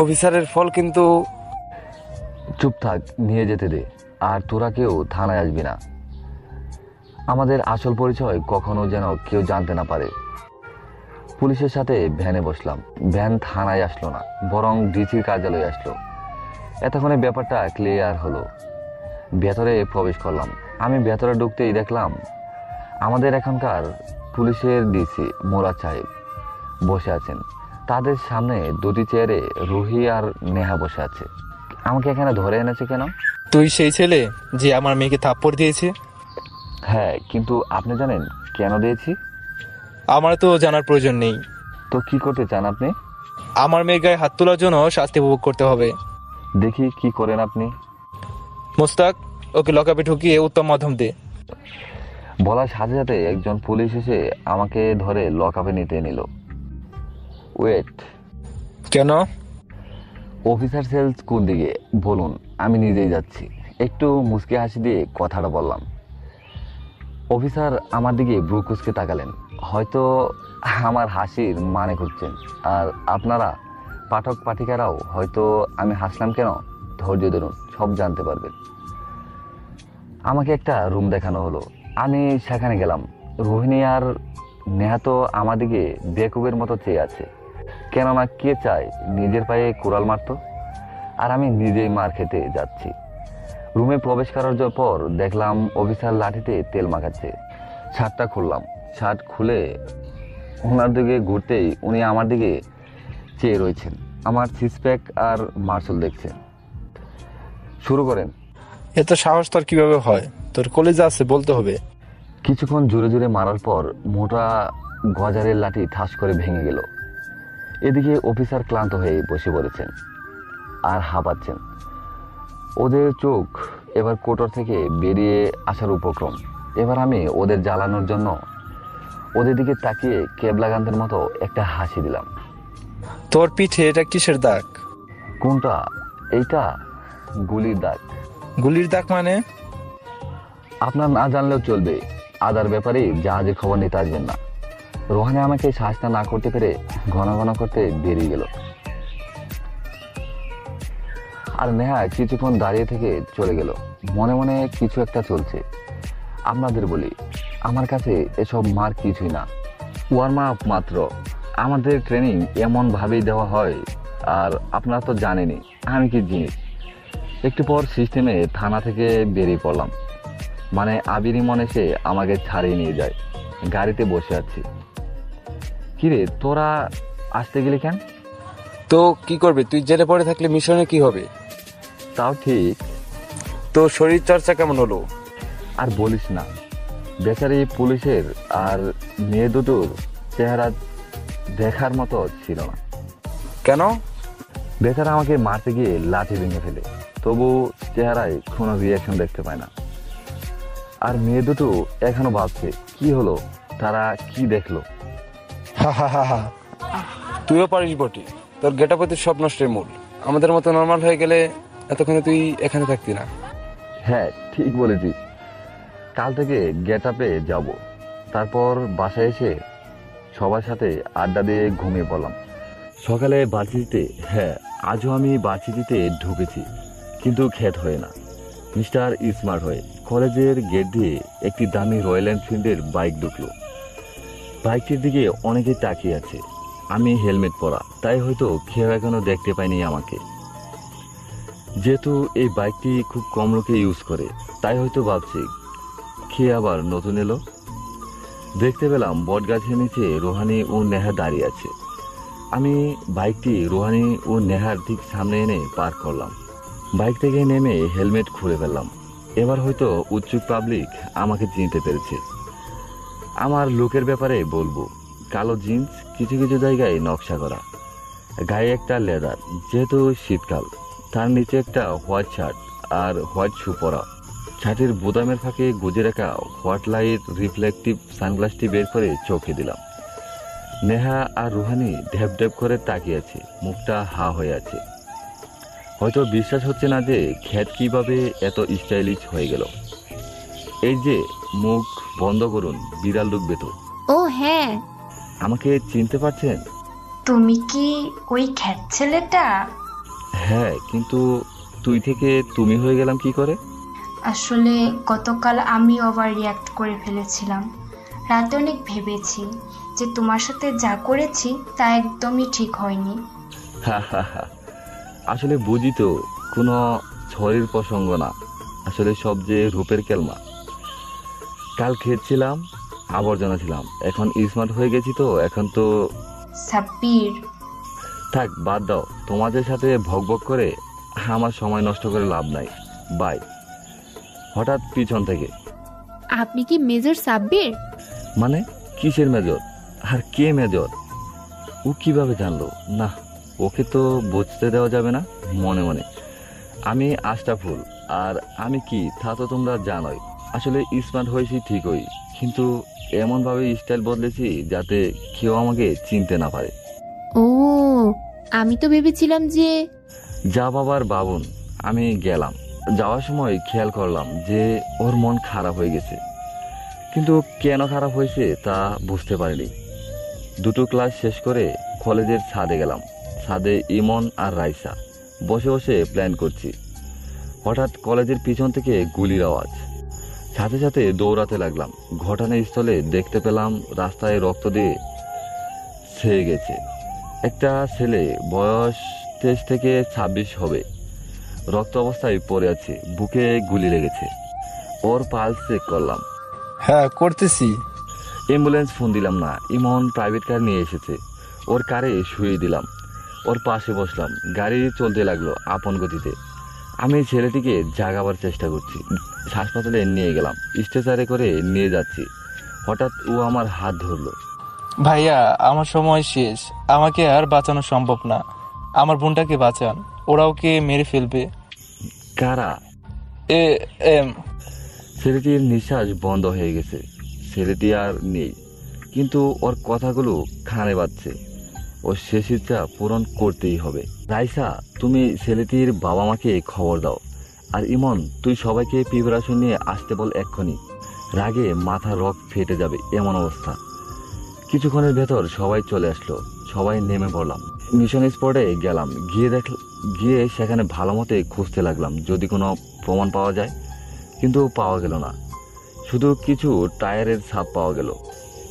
অফিসারের ফল কিন্তু। চুপ থাক, নিয়ে যেতে দে। আর তোরা কেউ থানায় আসবি না। আমাদের আসল পরিচয় কখনো যেন কেউ জানতে না পারে। পুলিশের সাথে ভ্যানে বসলাম। ভ্যান থানায় আসলো না, বরং ডিসির কার্যালয়ে আসলো। এতক্ষণে ব্যাপারটা ক্লিয়ার হলো। ভেতরে প্রবেশ করলাম। আমি ভেতরে ঢুকতেই দেখলাম আমাদের এখনকার পুলিশের ডিসি মোরাদ সাহেব বসে আছেন। তাদের সামনে দুটি চেয়ারে রুহি আর নেহা বসে আছে। আমাকে এখানে ধরে এনেছে কেন? তুই সেই ছেলে যে আমার মেয়েকে থাপ্পড় দিয়েছে? হ্যাঁ, কিন্তু আপনি জানেন কেন দিয়েছি? আমার তো জানার প্রয়োজন নেই। তো কি করতে চান আপনি? আমার মেয়ের গায়ে হাত তোলার জন্য শাস্তি উপভোগ করতে হবে। দেখি কি করেন আপনি। মুস্তাক, ওকে লকআপে ঢুকিয়ে উত্তম মাধ্যম দে। বলার সাথে সাথে একজন পুলিশ এসে আমাকে ধরে লকআপে নিতে নিল। ওয়েট, কেন? অফিসার সেলস কোন দিকে বলুন, আমি নিজেই যাচ্ছি। একটু মুচকি হাসি দিয়ে কথাটা বললাম। অফিসার আমার দিকে ব্রু কুচকে তাকালেন, হয়তো আমার হাসির মানে খুঁজছেন। আর আপনারা পাঠক পাঠিকারাও হয়তো আমি হাসলাম কেন ধৈর্য ধরুন, সব জানতে পারবেন। আমাকে একটা রুম দেখানো হলো। আমি সেখানে গেলাম। রোহিণী আর নেহা তো আমার দিকে বেকুবের মতো চেয়ে আছে। কেননা কে চায় নিজের পায়ে কুড়াল মারত? আর আমি নিজেই মার খেতে যাচ্ছি। রুমে প্রবেশ করার পর দেখলাম অফিসার লাঠিতে তেল মাখাচ্ছে। শার্টটা খুললাম। শার্ট খুলে ওনার দিকে ঘুরতেই উনি আমার দিকে চেয়ে রয়েছেন। আমার সিক্স প্যাক আর মার্শাল দেখছেন। শুরু করেন। এত সাহস তোর কিভাবে হয়? তোর কলেজে আছে, বলতে হবে। কিছুক্ষণ জোরে জোরে মারার পর মোটা গজারের লাঠি ঠাস করে ভেঙে গেল। এদিকে অফিসার ক্লান্ত হয়ে বসে পড়েছেন আর হাঁপাচ্ছেন। ওদের চোখ এবার কোটর থেকে বেরিয়ে আসার উপক্রম। এবার আমি ওদের জ্বালানোর জন্য ওদের দিকে তাকিয়ে কেবলাগান্তের মতো একটা হাসি দিলাম। তোর পিঠে এটা কিসের দাগ? কোনটা? এইটা গুলির দাগ। গুলির দাগ মানে? আপনার না জানলেও চলবে, আদার ব্যাপারে জাহাজের খবর নিতে আসবেন না। রোহানে আমাকে সাহায্য না করতে পেরে ঘন ঘন করতে বেরিয়ে গেল। আর নেহা কিছুক্ষণ দাঁড়িয়ে থেকে চলে গেল। মনে মনে কিছু একটা চলছে। আপনাদের বলি, আমার কাছে এসব মার কিছুই না, ওয়ার্ম আপ মাত্র। আমাদের ট্রেনিং এমন ভাবেই দেওয়া হয়। আর আপনারা তো জানেনই আমি কি জিনিস। একটু পর সিস্টেমে থানা থেকে বেরিয়ে পড়লাম। মানে আবির ইমন এসে আমাকে ছাড়িয়ে নিয়ে যায়। গাড়িতে বসে আছি। কিরে, তোরা আসতে গেলি কেন? তো কি করবে? তুই জেলে পড়ে থাকলে মিশনে কি হবে? তাও ঠিক। তো শরীর চর্চা কেমন হলো? আর বলিস না, বেচারি পুলিশের আর মেয়ে দুটোর চেহারা দেখার মতো ছিল না। কেন? বেচারা আমাকে মারতে গিয়ে লাঠি ভেঙে ফেলে, তবু চেহারায় কোনো রিয়াকশন দেখতে পায় না। আর মেয়ে দুটো এখনো ভাবছে কি হলো, তারা কি দেখলো। হা হা হা হা। তুইও পারিস বটে, তোর গেটাপতি সব নষ্টের মূল। আমাদের মতো নর্মাল হয়ে গেলে এতক্ষণে তুই এখানে থাকতি না। হ্যাঁ ঠিক বলেছিস, কাল থেকে গেট আপে যাব, তারপর বাসায় এসে সবার সাথে আড্ডা দিয়ে ঘুমিয়ে পড়লাম। সকালে ভার্সিটিতে, হ্যাঁ আজও আমি ভার্সিটিতে ঢুকেছি, কিন্তু খেত হয়ে না, মিস্টার স্মার্ট হয়ে। কলেজের গেট দিয়ে একটি দামি রয়্যাল এনফিল্ডের বাইক ঢুকলো। বাইকটির দিকে অনেকেই তাকিয়ে আছে। আমি হেলমেট পরা, তাই হয়তো কেউ এখনো দেখতে পাইনি আমাকে। যেহেতু এই বাইকটি খুব কম লোকে ইউজ করে, তাই হয়তো ভাবছি কে আবার নতুন এলো। দেখতে পেলাম বটগাছের নিচে রোহানি ও নেহা দাঁড়িয়ে আছে। আমি বাইকটি রোহানি ও নেহার ঠিক সামনে এনে পার্ক করলাম। বাইক থেকে নেমে হেলমেট খুলে ফেললাম। এবার হয়তো উৎসুক পাবলিক আমাকে চিনতে পেরেছে। আমার লুকের ব্যাপারে বলবো, কালো জিন্স, কিছু কিছু জায়গায় নকশা করা, গায়ে একটা লেদার, যেহেতু শীতকাল, তার নিচে একটা হোয়াইট শার্ট আর হোয়াইট শু পরা। শার্টের বোতামের ফাঁকে গুজে রাখা হোয়াইট লাইট রিফ্লেকটিভ সানগ্লাসটি বের করে চোখে দিলাম। নেহা আর রুহানি ঢেপ ঢেপ করে তাকিয়ে আছে, মুখটা হা হয়ে আছে। হয়তো বিশ্বাস হচ্ছে না যে খ্যাত কিভাবে এত স্টাইলিশ হয়ে গেল। এই যে মুখ বন্ধ করুন, বিড়াল ঢুকবে তো। ও হ্যাঁ, আমাকে চিনতে পারছেন? তুমি কি ওই খ্যাত ছেলেটা? হ্যাঁ, কিন্তু তুই থেকে তুমি হয়ে গেলাম কি করে? আসলে গতকাল আমি ওভার রিয়াক্ট করে ফেলেছিলাম। রাতে অনেক ভেবেছি যে তোমার সাথে যা করেছি তা একদমই ঠিক হয়নি। হা হা হা, আসলে বুঝি তো, কোনো ছড়ির প্রসঙ্গ না, আসলে সব যে রূপের কেলমা। কাল খেয়েছিলাম, আবর্জনা ছিলাম, এখন স্মার্ট হয়ে গেছি তো এখন তো। সাব্বির, থাক বাদ দাও, তোমাদের সাথে ভকভক করে আমার সময় নষ্ট করে লাভ নাই। বাই। হঠাৎ পিছন থেকে, আপনি কি মেজর সাব্বির? মানে কিসের মেজর? আর কে মেজর? ও কিভাবে জানলো? না, ওকে তো বুঝতে দেওয়া যাবে না। মনে মনে আমি আশরাফুল, আর আমি কি তা তো তোমরা জানোই। আসলে স্মার্ট হয়েছি ঠিকই, কিন্তু এমনভাবে স্টাইল বদলেছি যাতে কেউ আমাকে চিনতে না পারে। ও, আমি তো ভেবেছিলাম যে যা বাবার বাবুন। আমি গেলাম, যাওয়ার সময় খেয়াল করলাম যে ওর মন খারাপ হয়ে গেছে, কিন্তু কেন খারাপ হয়েছে তা বুঝতে পারিনি। দুটো ক্লাস শেষ করে কলেজের ছাদে গেলাম। ছাদে ইমন আর রাইসা বসে বসে প্ল্যান করছি। হঠাৎ কলেজের পিছন থেকে গুলির আওয়াজ, সাথে সাথে দৌড়াতে লাগলাম। ঘটনাস্থলে দেখতে পেলাম রাস্তায় রক্ত দিয়ে ছেয়ে গেছে। একটা ছেলে, বয়স 23 থেকে 26 হবে, রক্ত অবস্থায় পড়ে আছে, বুকে গুলি লেগেছে। ওর পালস চেক করলাম। হ্যাঁ করতেছি। অ্যাম্বুলেন্স ফোন দিলাম না, ইমন প্রাইভেট কার নিয়ে এসেছে, ওর কারে শুয়ে দিলাম। ওর পাশে বসলাম, গাড়ি চলতে লাগলো আপন গতিতে। আমি ছেলেটিকে জাগাবার চেষ্টা করছি, হাসপাতালে নিয়ে গেলাম, স্ট্রেচারে করে নিয়ে যাচ্ছি। হঠাৎ ও আমার হাত ধরলো। ভাইয়া, আমার সময় শেষ, আমাকে আর বাঁচানো সম্ভব না। আমার বোনটাকে বাঁচান, ওরা ওকে মেরে ফেলবে। কারা? এ এম ছেলেটির নিঃশ্বাস বন্ধ হয়ে গেছে, ছেলেটি আর নেই, কিন্তু ওর কথাগুলো কানে বাজছে। ওর শেষ ইচ্ছা পূরণ করতেই হবে। রাইসা, তুমি ছেলেটির বাবা মাকে খবর দাও, আর ইমন তুই সবাইকে প্রিপারেশন নিয়ে আসতে বল এক্ষুনি। রাগে মাথা রক ফেটে যাবে এমন অবস্থা। কিছুক্ষণের ভেতর সবাই চলে আসলো, সবাই নেমে পড়লাম। মিশন স্পটে গেলাম, গিয়ে সেখানে ভালো মতে খুঁজতে লাগলাম যদি কোনো প্রমাণ পাওয়া যায়, কিন্তু পাওয়া গেল না। শুধু কিছু টায়ারের ছাপ পাওয়া গেল।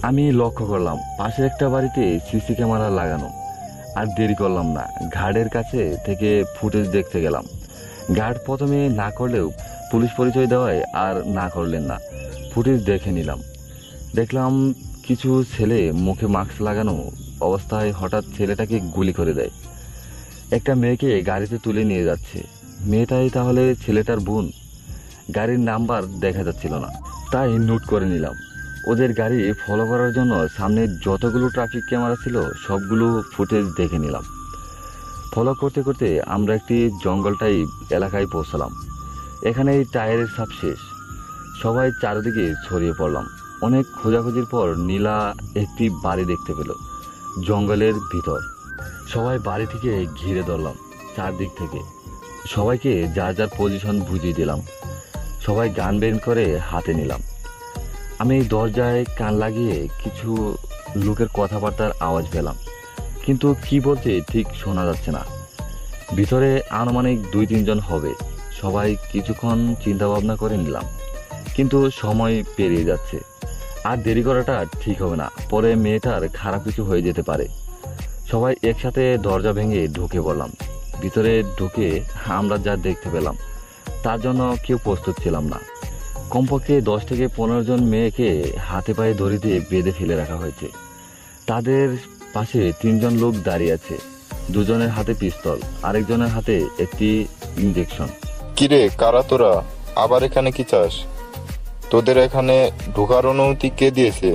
আমি লক্ষ্য করলাম পাশের একটা বাড়িতে সিসি ক্যামেরা লাগানো। আর দেরি করলাম না, গার্ডের কাছে থেকে ফুটেজ দেখতে গেলাম। গার্ড প্রথমে না করলেও পুলিশ পরিচয় দেওয়ায় আর না করলেন না, ফুটেজ দেখে নিলাম। দেখলাম কিছু ছেলে মুখে মাস্ক লাগানো অবস্থায় হঠাৎ ছেলেটাকে গুলি করে দেয়। একটা মেয়েকে গাড়িতে তুলে নিয়ে যাচ্ছে, মেয়েটাই তাহলে ছেলেটার বোন। গাড়ির নাম্বার দেখা যাচ্ছিল না, তাই নোট করে নিলাম। ওদের গাড়ি ফলো করার জন্য সামনে যতগুলো ট্রাফিক ক্যামেরা ছিল সবগুলো ফুটেজ দেখে নিলাম। ফলো করতে করতে আমরা একটি জঙ্গল টাইপ এলাকায় পৌঁছলাম। এখানেই টায়ারের ছাপ শেষ। সবাই চারিদিকে ছড়িয়ে পড়লাম। অনেক খোঁজাখুঁজির পর নীলা একটি বাড়ি দেখতে পেল জঙ্গলের ভিতর। সবাই বাড়ি থেকে ঘিরে ধরলাম চারদিক থেকে। সবাইকে যার যার পজিশন বুঝিয়ে দিলাম। সবাই গান বের করে হাতে নিলাম। আমি দরজায় কান লাগিয়ে কিছু লোকের কথাবার্তার আওয়াজ পেলাম, কিন্তু কি বলছে ঠিক শোনা যাচ্ছে না। ভিতরে আনুমানিক 2-3 জন হবে। সবাই কিছুক্ষণ চিন্তা ভাবনা করে নিলাম, কিন্তু সময় পেরিয়ে যাচ্ছে। আর দেরি করাটা ঠিক হবে না, পরে মেয়েটার খারাপ কিছু হয়ে যেতে পারে। সবাই একসাথে দরজা ভেঙে ঢুকে পড়লাম। ভিতরে ঢুকে আমরা যা দেখতে পেলাম তার জন্য কেউ প্রস্তুত ছিলাম না। কমপক্ষে 10 থেকে 15 জন মেয়েকে হাতে পায়ে দড়ি দিয়ে বেঁধে ফেলে রাখা হয়েছে। তাদের পাশে 3 জন লোক দাঁড়িয়ে আছে। 2 জনের হাতে পিস্তল, আরেকজনের হাতে একটি ইঞ্জেকশন। কিরে, কারা তোরা? আবার এখানে কি চাস? তোদের এখানে ঢোকার অনুমতি কে দিয়েছে?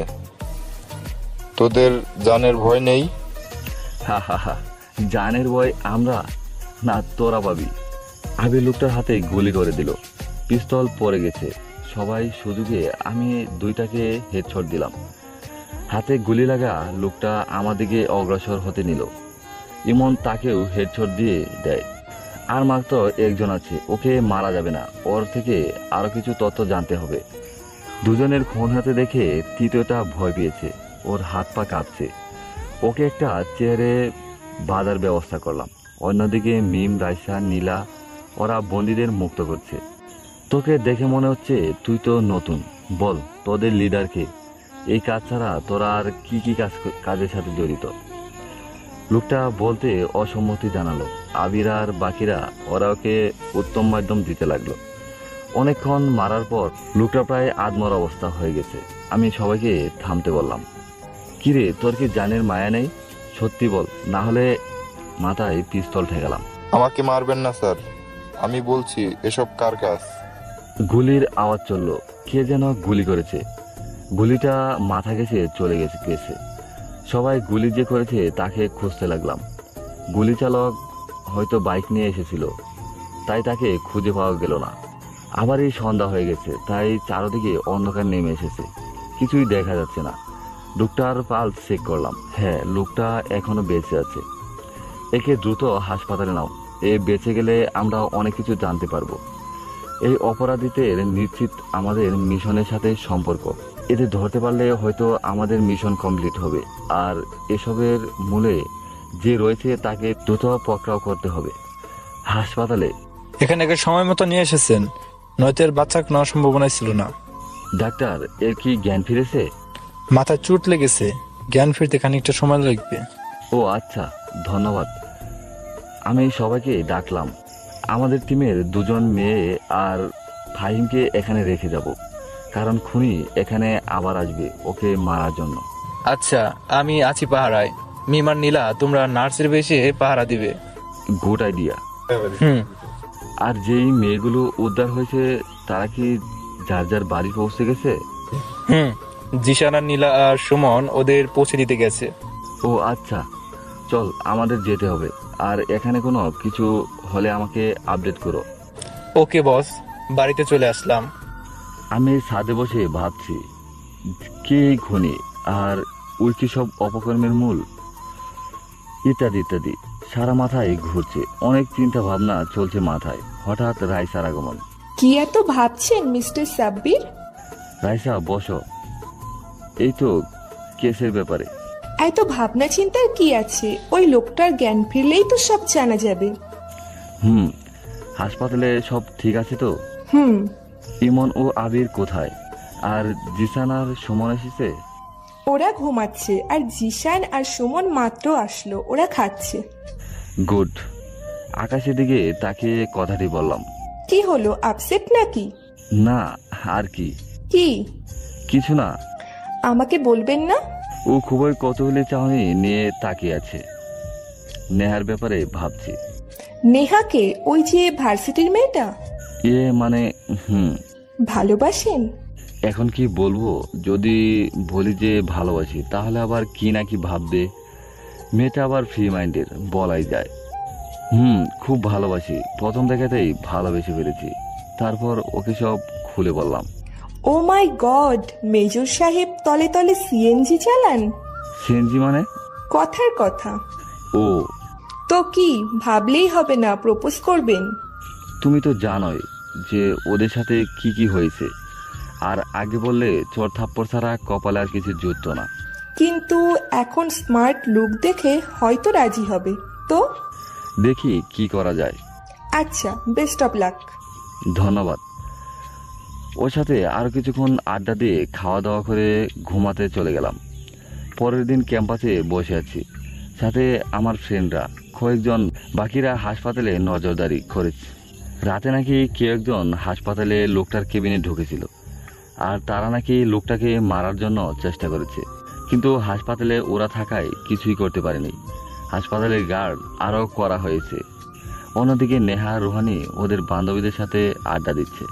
তোদের জানের ভয় নেই? হা হা হা, জানের ভয় আমরা না, তোরা পাবি। আবির লোকটার হাতে গুলি করে দিল। পিস্তল পড়ে গেছে। সবাই সুযোগে আমি 2টাকে হেডশট দিলাম। হাতে গুলি লাগা লোকটা আমার দিকে অগ্রসর হতে নিল। ইমন তাকেও হেডশট দিয়ে দেয়। আর মাত্র একজন আছে, ওকে মারা যাবে না। ওর থেকে আরো কিছু তথ্য জানতে হবে। 2 জনের খুন হাতে দেখে তৃতীয়টা ভয় পেয়েছে। ওর হাত পা কাঁপছে। ওকে একটা চেয়ারে বাঁধার ব্যবস্থা করলাম। অন্যদিকে মিম, রাইসা, নীলা ওরা বন্দীদের মুক্ত করছে। তোকে দেখে মনে হচ্ছে তুই তো নতুন। বল, তোদের লিডারকে এই কাজ ছাড়া তোরা আর কি কি কাজের সাথে জড়িত? লোকটা বলতে অসম্মতি জানালো। আবির আর বাকিরা ওরা ওকে উত্তম মাধ্যম দিতে লাগলো। অনেকক্ষণ মারার পর লোকটা প্রায় আদমর অবস্থা হয়ে গেছে। আমি সবাইকে থামতে বললাম। কিরে, তোর কি জানের মায়া নেই? সত্যি বল, না হলে মাথায় পিস্তল ঠেকালাম। আমাকে মারবেন না স্যার, আমি বলছি এসব কার কাজ? গুলির আওয়াজ চলল। কে যেন গুলি করেছে। গুলিটা মাথা গেছে চলে গেছে। সবাই গুলি যে করেছে তাকে খুঁজতে লাগলাম। গুলি চালক হয়তো বাইক নিয়ে এসেছিল, তাই তাকে খুঁজে পাওয়া গেল না। আবার এই সন্ধ্যা হয়ে গেছে, তাই চারদিকে অন্ধকার নেমে এসেছে। কিছুই দেখা যাচ্ছে না। লোকটার পালস চেক করলাম। হ্যাঁ, লোকটা এখনো বেঁচে আছে। একে দ্রুত হাসপাতালে নাও। এ বেঁচে গেলে আমরা অনেক কিছু জানতে পারবো। এই অপরাধীদের নিশ্চিত আমাদের মিশনের সাথে সম্পর্ক। এদের ধরতে পারলে হয়তো আমাদের মিশন কমপ্লিট হবে। আর এসবের মূলে যে রয়েছে তাকে দ্রুত পকড়াও করতে হবে। হাসপাতালে এখানে একে সময় মতো নিয়ে এসেছেন, নয়তো এর বাচ্চা নেওয়ার সম্ভাবনা ছিল না। ডাক্তার, এর কি জ্ঞান ফিরেছে? মাথায় চোট লেগেছে, জ্ঞান ফিরতে খানিকটা সময় লাগবে। ও আচ্ছা, ধন্যবাদ। আমি সবাইকে ডাকলাম। আমাদের টিমের 2 জন মেয়ে আর ফাহিমকে এখানে রেখে যাব, কারণ খুনি এখানে আবার আসবে ওকে মারার জন্য। আচ্ছা, আমি আছি পাহারায়। মিমার নীলা, তোমরা নার্সের বেশে পাহারা দিবে। Good idea. হুম। আর যেই মেয়েগুলো উদ্ধার হয়েছে তারা কি যার যার বাড়ি পৌঁছে গেছে? হুম, জিশান আর নীলা আর সুমন ওদের পৌঁছে দিতে গেছে। ও আচ্ছা, চল আমাদের যেতে হবে। আর এখানে কোনো কিছু হলে আমাকে আপডেট করো। ওকে বস, বাড়িতে চলে আসলাম। আমি ছাদে বসে ভাবছি, কে এই খুনি আর ওই কি সব অপকর্মের মূল, ইত্যাদি ইত্যাদি। সারা মাথায় ঘুরছে, অনেক চিন্তা ভাবনা চলছে মাথায়। হঠাৎ রাইসার আগমন। কি এত ভাবছেন মিস্টার সাব্বির? রাইসা, বসো। এই তো কেসের ব্যাপারে। এত ভাবনা চিন্তার কি আছে? ওই লোকটার জ্ঞান ফিরলেই তো সব জানা যাবে। হাসপাতালে সব ঠিক আছে তো? হুম। ইমন ও আবির কোথায়? আর জিসান আর সুমন এসেছে? ওরা ঘুমাচ্ছে, আর জিশান আর সুমন মাত্র আসলো, ওরা খাচ্ছে। গুড। আকাশের দিকে তাকিয়ে কথাটি বললাম। কি হলো, আপসেট নাকি? না, আর কি? কি? কিছু না। আমাকে বলবেন না? ও খুবই কৌতূহলী চাহনি নিয়ে তাকিয়ে আছে। নেহার ব্যাপারে ভাবছি। নেহাকে? ওই যে ভার্সিটির মেয়েটা? মানে ভালোবাসেন? এখন কি বলবো? যদি বলি যে ভালোবাসি তাহলে আবার কি না কি ভাববে। মেয়েটা আবার ফ্রি মাইন্ডের, বলাই যায়। খুব ভালোবাসি। প্রথম দেখাতেই ভালোবেসে ফেলেছি। তারপর ওকে সব খুলে বললাম। ও মাই গড, মেজর সাহেব তলে তলে সিএনজি চালান? সিএনজি মানে? কথার কথা। ও, তো কি ভাবলেই হবে না প্রপোজ করবেন? তুমি তো জানোই যে ওদের সাথে কি কি হয়েছে। আর আগে বললে চোর থাপ্পড় ছাড়া কপালে আর কিছু জুটতো না। কিন্তু এখন স্মার্ট লুক দেখে হয়তো রাজি হবে। তো দেখি কি করা যায়। আচ্ছা, বেস্ট অফ লাক। ধন্যবাদ। ওর সাথে আরো কিছুক্ষণ আড্ডা দিয়ে খাওয়া দাওয়া করে ঘুমাতে চলে গেলাম। পরের দিন ক্যাম্পাসে বসে আছি, সাথে আমার ফ্রেন্ডরা কয়েকজন, বাকিরা হাসপাতালে নজরদারি করেছে। রাতে নাকি কেউ একজন হাসপাতালে লোকটার কেবিনে ঢুকেছিল, আর তারা নাকি লোকটাকে মারার জন্য চেষ্টা করেছে, কিন্তু হাসপাতালে ওরা থাকায় কিছুই করতে পারেনি। হাসপাতালের গার্ড আরও করা হয়েছে। অন্যদিকে নেহা রুহানি ওদের বান্ধবীদের সাথে আড্ডা দিচ্ছে,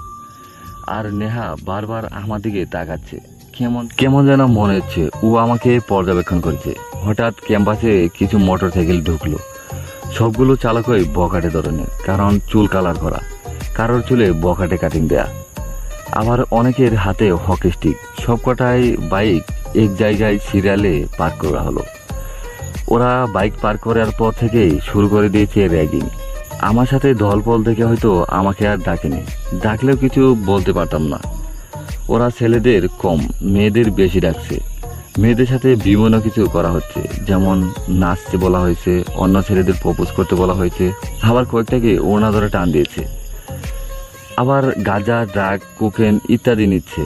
আর নেহা বারবার আমার দিকে তাকাচ্ছে। কেমন কেমন যেন মনে হচ্ছে ও আমাকে পর্যবেক্ষণ করছে। হঠাৎ ক্যাম্পাসে কিছু মোটরসাইকেল ঢুকলো। সবগুলো চালকই বখাটে ধরনের, কারণ চুল কালার করা, কারোর চুলে বখাটে কাটিং দেয়া, আবার অনেকের হাতে হকি স্টিক। সবকটাই বাইক এক জায়গায় সিরিয়ালে পার্ক করা হলো। ওরা বাইক পার্ক করার পর থেকেই শুরু করে দিয়েছে র্যাগিং। আমার সাথে দলবল থেকে হয়তো আমাকে আর ডাকেনি, ডাকলেও কিছু বলতে পারতাম না। ওরা ছেলেদের কম, মেয়েদের বেশি ডাকছে। মেয়েদের সাথে বিভিন্ন কিছু করা হচ্ছে, যেমন নাচতে বলা হয়েছে, অন্য ছেলেদের প্রপোজ করতে বলা হয়েছে, আবার কয়েকটাকে ওড়না ধরে টান দিয়েছে, আবার গাঁজা, ড্রাগ, কোকেন ইত্যাদি নিচ্ছে।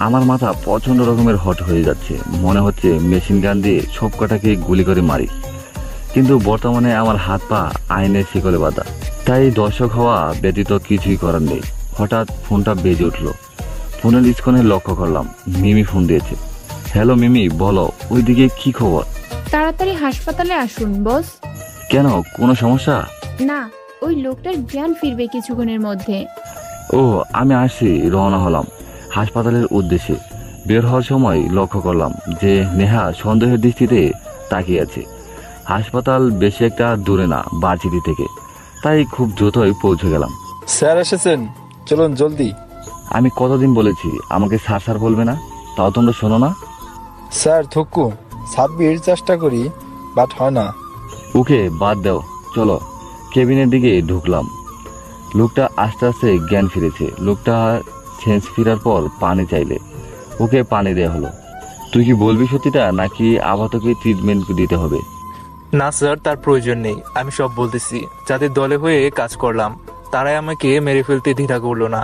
আমার মাথা প্রচন্ড রকমের হট হয়ে যাচ্ছে, মনে হচ্ছে মেশিন গান দিয়ে সব কটাকে গুলি করে মারি। কিন্তু বর্তমানে আমার হাত পা আইনের শিকলে বাঁধা, তাই দর্শক হওয়া ব্যতীত কিছুই করার নেই। হঠাৎ ফোনটা বেজে উঠলো। ফোনের স্ক্রিনে লক্ষ্য করলাম মিমি ফোন দিয়েছে। হ্যালো মিমি, বলো, ওইদিকে কি খবর? তাড়াতাড়ি হাসপাতালে আসুন বস। কেন, কোনো সমস্যা? না, ওই লোকটার জ্ঞান ফিরবে কিছুক্ষণের মধ্যে। ও, আমি আসছি, রওনা হলাম হাসপাতালের উদ্দেশ্যে। বের হওয়ার সময় লক্ষ্য করলাম যে নেহা সন্দেহের দৃষ্টিতে তাকিয়ে আছে। হাসপাতাল বেশি একটা দূরে না বারচিটি থেকে, তাই খুব দ্রুতই পৌঁছে গেলাম। স্যার এসেছেন, চলুন জলদি। আমি কতদিন বলেছি আমাকে স্যার স্যার বলবে না, তাও তোমরা শোনো না। স্যার থুকু ছাব্বির চেষ্টা করি, বাট হয় না। ওকে বাদ দাও, চলো। কেবিনের দিকে ঢুকলাম। লোকটা আস্তে আস্তে জ্ঞান ফিরেছে। লোকটা সেন্স ফিরার পর পানি চাইলে ওকে পানি দেওয়া হলো। তুই কি বলবি সত্যিটা, নাকি আবার তোকে ট্রিটমেন্ট দিতে হবে? না স্যার, তার প্রয়োজন নেই। আমি সব বলতেছি, যাদের দলে হয়ে কাজ করলাম তারাই আমাকে মেরে ফেলতে দ্বিধা করলো না,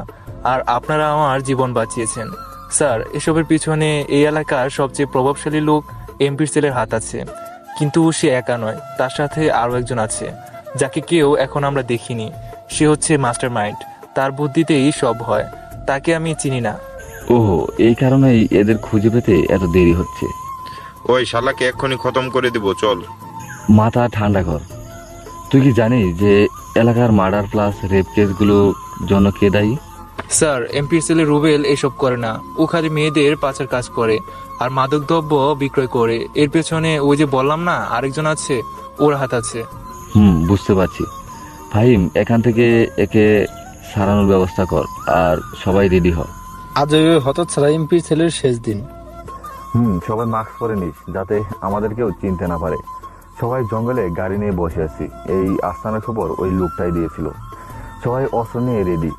আর আপনারা আমার জীবন বাঁচিয়েছেন। স্যার, এসবের পিছনে এই এলাকার সবচেয়ে প্রভাবশালী লোক এমপির ছেলের হাত আছে, কিন্তু সে একা নয়, তার সাথে আরও একজন আছে যাকে কেউ এখন আমরা দেখিনি। সে হচ্ছে মাস্টার মাইন্ড, তার বুদ্ধিতেই সব হয়। তাকে আমি চিনি না। ওহো, এই কারণেই এদের খুঁজে পেতে এত দেরি হচ্ছে। ওই শালাকে এক্ষুনি খতম করে দিব, চল। মাথা ঠান্ডা কর। তুই কি জানিস যে এলাকার মার্ডার প্লাস রেপ কেসগুলো জন্য কে দায়ী? স্যার, এমপির ছেলে রুবেল এসব করে না। ও খালি মেয়েদের পাচার কাজ করে আর মাদকদ্রব্য বিক্রয় করে। এর পেছনে ওই যে বললাম না আরেকজন আছে, ওর হাত আছে। বুঝতে পারছি। ফাহিম, এখান থেকে একে সারানোর ব্যবস্থা কর, আর সবাই রেডি হ। আজ ওই হতচ্ছাড়া এমপির ছেলের শেষ দিন। সবাই মাস্ক পরে নিস, যাতে আমাদেরকেও চিনতে না পারে। সবাই জঙ্গলে গাড়ি নিয়ে বসে আছি। এই আস্তানার খবর ওই লোকটাই দিয়েছিল। সবাই অস্ত্র নিয়ে রেডি।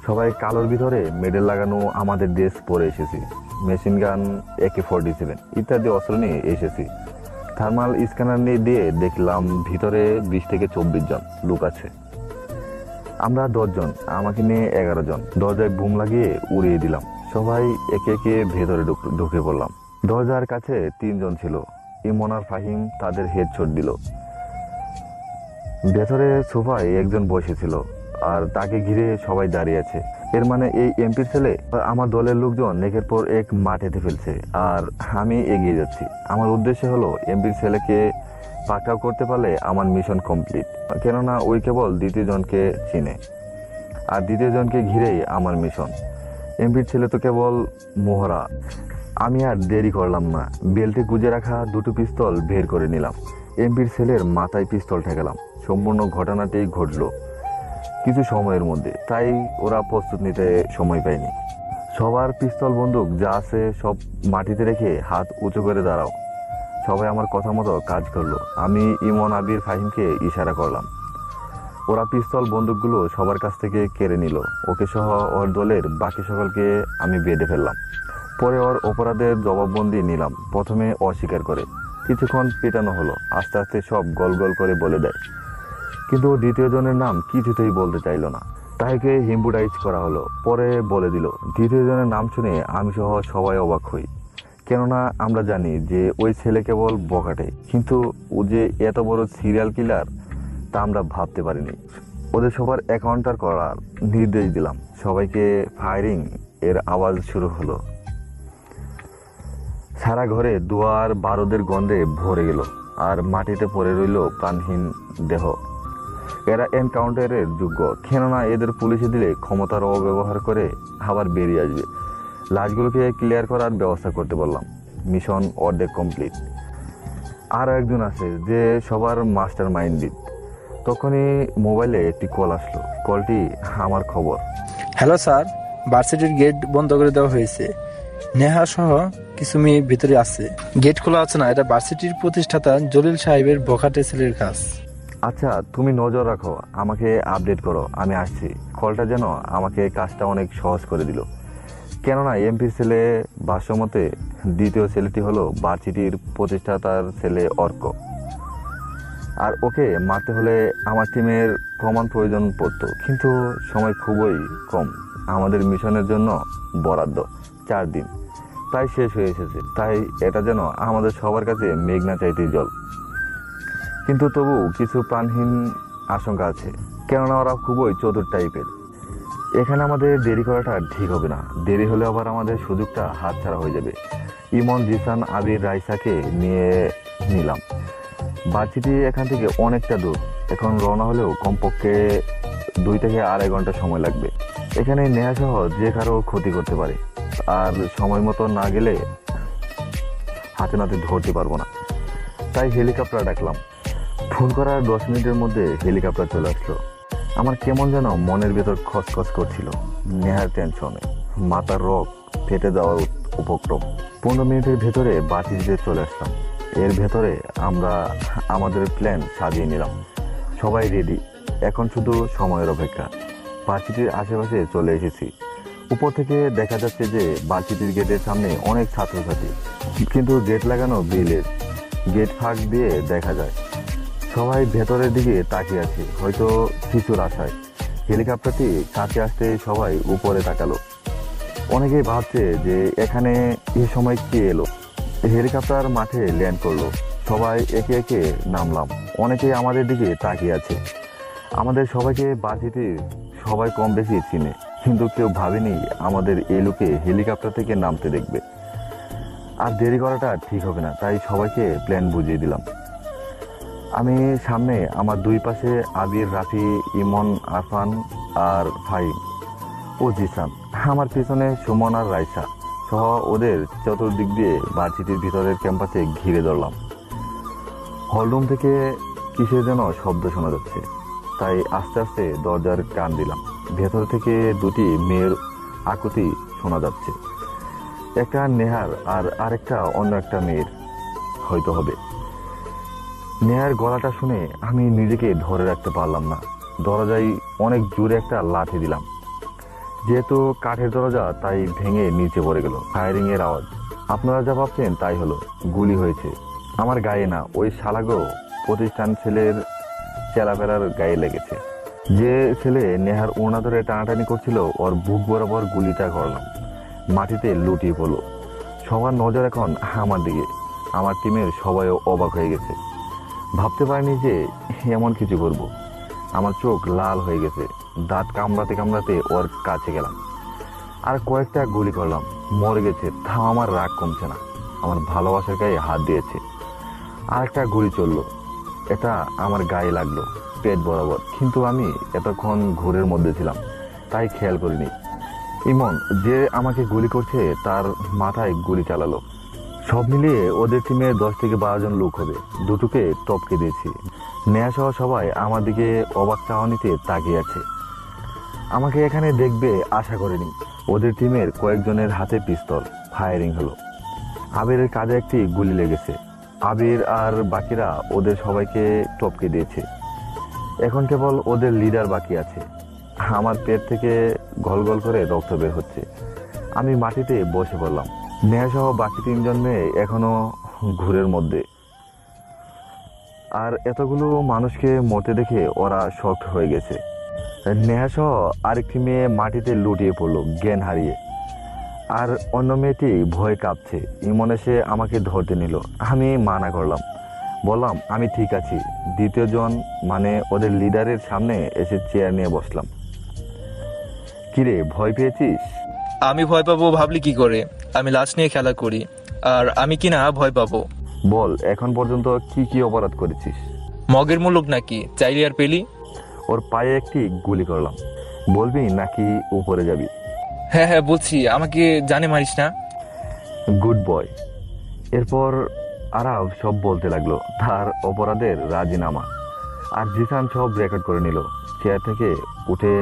সবাই কালোর ভিতরে মেডেল লাগানো আমাদের ড্রেস পরে এসেছি। মেশিন গান, AK-47 ইত্যাদি অস্ত্র নিয়ে এসেছি। থার্মাল স্ক্যানার নিয়ে দিয়ে দেখলাম ভিতরে 20 থেকে 24 জন লোক আছে। আমরা 10 জন, আমাকে নিয়ে 11 জন। দরজায় বুম লাগিয়ে উড়িয়ে দিলাম। সবাই একে একে ভেতরে ঢুকে পড়লাম। দরজার কাছে 3 জন ছিল। ইমন আর ফাহিম তাদের হেডশট দিল। ভেতরে সোফায় একজন বসেছিল, আর তাকে ঘিরে সবাই দাঁড়িয়ে আছে। এর মানে এই এমপির ছেলে আমার দলের লোকজন একের পর এক মাঠেতে ফেলছে, আর আমি এগিয়ে যাচ্ছি। আমার উদ্দেশ্য হলো এমপির ছেলেকে পাকড়াও করতে পারলে আমার মিশন কমপ্লিট। কেননা ওই কেবল দ্বিতীয় জনকে চিনে, আর দ্বিতীয় জনকে ঘিরেই আমার মিশন। এমপির ছেলে তো কেবল মোহরা। আমি আর দেরি করলাম না, বেল্টে গুজে রাখা 2টো পিস্তল বের করে নিলাম। এমপির ছেলের মাথায় পিস্তল ঠেকালাম। সম্পূর্ণ ঘটনাটি ঘটলো কিছু সময়ের মধ্যে, তাই ওরা প্রস্তুত নিতে সময় পায়নি। সবার পিস্তল বন্দুক যা আছে সব মাটিতে রেখে হাত উঁচু করে দাঁড়াও। সবাই আমার কথা মতো কাজ করলো। আমি ইমন, আবির, ফাহিমকে ইশারা করলাম। ওরা পিস্তল বন্দুকগুলো সবার কাছ থেকে কেড়ে নিল। ওকে সহ ওর দলের বাকি সকলকে আমি বেঁধে ফেললাম। পরে ওর অপরাধের জবাববন্দি নিলাম। প্রথমে অস্বীকার করে, কিছুক্ষণ পেটানো হলো, আস্তে আস্তে সব গল গল করে বলে দেয়। কিন্তু দ্বিতীয় জনের নাম কিছুতেই বলতে চাইলো না। তাকে হিম্বুটাইজ করা হলো। পরে বলে দিল। দ্বিতীয় জনের নাম শুনে আমি সহ সবাই অবাক হই, কেননা আমরা জানি যে ওই ছেলে কেবল বখাটে, কিন্তু ও যে এত বড় সিরিয়াল কিলার তা আমরা ভাবতে পারিনি। ওদের সবার এনকাউন্টার করার নির্দেশ দিলাম। সবাইকে ফায়ারিং এর আওয়াজ শুরু হলো। সারা ঘরে দুয়ার বারুদের গন্ধে ভরে গেল, আর মাটিতে পড়ে রইল প্রাণহীন দেহ। এরা এনকাউন্টারের যোগ্য, কেননা এদের পুলিশে দিলে ক্ষমতার অব্যবহার করে আবার বেরিয়ে আসবে। লাশগুলোকে ক্লিয়ার করার ব্যবস্থা করতে বললাম। মিশন অর্ধেক কমপ্লিট। আরও একজন আছে যে সবার মাস্টার মাইন্ডেড। তখনই মোবাইলে একটি কল আসলো। কলটি আমার খবর। হ্যালো স্যার, ভার্সিটির গেট বন্ধ করে দেওয়া হয়েছে। নেহা সহ কিছু মেয়ে ভিতরে আছে। গেট খোলা আছে না, এটা ভার্সিটির প্রতিষ্ঠাতা জলিল সাহেবের বখাটে ছেলের কাজ। আচ্ছা, তুমি নজর রাখো, আমাকে আপডেট করো, আমি আসছি। কলটা যেন আমাকে কাজটা অনেক সহজ করে দিল, কেননা এমপির ছেলে ভাষ্যমতে দ্বিতীয় ছেলেটি হলো ভার্সিটির প্রতিষ্ঠাতার ছেলে অর্ক। আর ওকে মারতে হলে আমার টিমের প্রমাণ প্রয়োজন পড়তো, কিন্তু সময় খুবই কম। আমাদের মিশনের জন্য বরাদ্দ 4 দিন, প্রায় শেষ হয়ে এসেছে। তাই এটা যেন আমাদের সবার কাছে মেঘনা চাইতেই জল। কিন্তু তবু কিছু প্রাণহীন আশঙ্কা আছে, কেননা ওরা খুবই চতুর টাইপের। এখানে আমাদের দেরি করাটা ঠিক হবে না। দেরি হলে আবার আমাদের সুযোগটা হাতছাড়া হয়ে যাবে। ইমন, জিসান, আবির, রাইসাকে নিয়ে নিলাম। ভার্সিটি এখান থেকে অনেকটা দূর। এখন রওনা হলেও কমপক্ষে 2 থেকে 2.5 ঘন্টা সময় লাগবে। এখানে নেহা সহ যে কারো ক্ষতি করতে পারে, আর সময় মতো না গেলে হাতে নাতে ধরতে পারবো না। তাই হেলিকপ্টার ডাকলাম। ফোন করার 10 মিনিটের মধ্যে হেলিকপ্টার চলে আসলো। আমার কেমন যেন মনের ভেতর খসখস করছিল। নেহার টেনশনে মাথার রগ ফেটে যাওয়ার উপক্রম। 15 মিনিটের ভেতরে ভার্সিটিতে চলে আসলাম। এর ভেতরে আমরা আমাদের প্ল্যান সাজিয়ে নিলাম। সবাই রেডি, এখন শুধু সময়ের অপেক্ষা। ভার্সিটির আশেপাশে চলে এসেছি। উপর থেকে দেখা যাচ্ছে যে ভার্সিটির গেটের সামনে অনেক ছাত্রছাত্রী, কিন্তু গেট লাগানো গ্রিলের। গেট ফাঁক দিয়ে দেখা যায় সবাই ভেতরের দিকে তাকিয়ে আছে, হয়তো কিছুর আশায়। হেলিকপ্টারটি কাছে আসতে সবাই উপরে তাকালো। অনেকেই ভাবছে যে এখানে এ সময় কে এলো। হেলিকপ্টার মাঠে ল্যান্ড করলো। সবাই একে একে নামলাম। অনেকেই আমাদের দিকে তাকিয়ে আছে। আমাদের সবাইকে ভার্সিটির সবাই কম বেশি চিনে, কিন্তু কেউ ভাবেনি আমাদের এই লোকে হেলিকপ্টার থেকে নামতে দেখবে। আর দেরি করাটা ঠিক হবে না, তাই সবাইকে প্ল্যান বুঝিয়ে দিলাম। আমি সামনে, আমার 2 পাশে আবির, রাফি, ইমন, আরফান আর ফাহিম ও জিসান। আমার পিছনে সুমন আর রাইসা সহ ওদের চতুর্দিক দিয়ে ভার্সিটির ভিতরের ক্যাম্পাসে ঘিরে ধরলাম। হলরুম থেকে কিসের যেন শব্দ শোনা যাচ্ছে, তাই আস্তে আস্তে দরজার কান দিলাম। ভেতর থেকে 2টি মেয়ের আকুতি শোনা যাচ্ছে। একটা নেহার আর আরেকটা অন্য একটা মেয়ের হয়তো হবে। নেহার গলাটা শুনে আমি নিজেকে ধরে রাখতে পারলাম না। দরজায় অনেক জোরে একটা লাথি দিলাম। যেহেতু কাঠের দরজা, তাই ভেঙে নিচে পড়ে গেল। ফায়ারিং এর আওয়াজ। আপনারা যা ভাবছেন তাই হলো, গুলি হয়েছে। আমার গায়ে না, ওই শালাগো প্রতিষ্ঠান ছেলের চেলাফেরার গায়ে লেগেছে। যে ছেলে নেহার ওড়না ধরে টানাটানি করছিল, ওর বুক বরাবর গুলিটা করলাম। মাটিতে লুটিয়ে পড়লো। সবার নজর এখন আমার দিকে। আমার টিমের সবাইও অবাক হয়ে গেছে। ভাবতে পারিনি যে এমন কিছু করব। আমার চোখ লাল হয়ে গেছে। দাঁত কামড়াতে কামড়াতে ওর কাছে গেলাম। আর কয়েকটা গুলি করলাম। মরে গেছে, তাও আমার রাগ কমছে না। আমার ভালোবাসার গায়ে হাত দিয়েছে। আর একটা গুলি চললো। এটা আমার গায়ে লাগলো, পেট বরাবর। কিন্তু আমি এতক্ষণ ঘোরের মধ্যে ছিলাম, তাই খেয়াল করিনি। ইমন যে আমাকে গুলি করছে, তার মাথায় গুলি চালালো। সব মিলিয়ে ওদের টিমে 10 থেকে 12 জন লোক হবে। দুটোকে টপকে দিয়েছি। নেহা সহ সবাই আমার দিকে অবাক চাহনিতে তাকিয়ে আছে। আমাকে এখানে দেখবে আশা করেনি। ওদের টিমের কয়েকজনের হাতে পিস্তল। ফায়ারিং হলো। আবিরের কাঁধে একটি গুলি লেগেছে। আবির আর বাকিরা ওদের সবাইকে টপকে দিয়েছে। এখন কেবল ওদের লিডার বাকি আছে। আমার পেট থেকে গল গল করে রক্ত বের হচ্ছে। আমি মাটিতে বসে পড়লাম। নেহা সহ বাকি 3 জন মেয়ে এখনো ঘুরের মধ্যে। আর এতগুলো মানুষকে মরতে দেখে ওরা শকড হয়ে গেছে। নেহা সহ আরেকটি মেয়ে মাটিতে লুটিয়ে পড়লো জ্ঞান হারিয়ে। আর অন্য মেয়েটি ভয় কাঁপছে। ইমন এসে আমাকে ধরতে নিল। আমি মানা করলাম, বললাম আমি ঠিক আছি। দ্বিতীয় জন মানে ওদের লিডারের সামনে এসে চেয়ার নিয়ে বসলাম। কিরে, ভয় পেয়েছিস? আমি ভয় পাবো ভাবলি কি করে? আমি লাশ নিয়ে খেলা করি, আর আমি কি না ভয় পাবো? বল, এখন পর্যন্ত কি কি অপরাধ করেছিস? মগের মুলুক নাকি, চাইলি আর পেলি? ওর পায়ে একটি গুলি করলাম। বলবি নাকি উপরে যাবি? হ্যাঁ হ্যাঁ বলছি, আমাকে জানে মারিস না। Good boy. এরপর আরাব সব বলতে লাগলো, তার অপরাধের রাজিনামা। আর জিসান সব রেকর্ড করে নিল। চেয়ার থেকে উঠে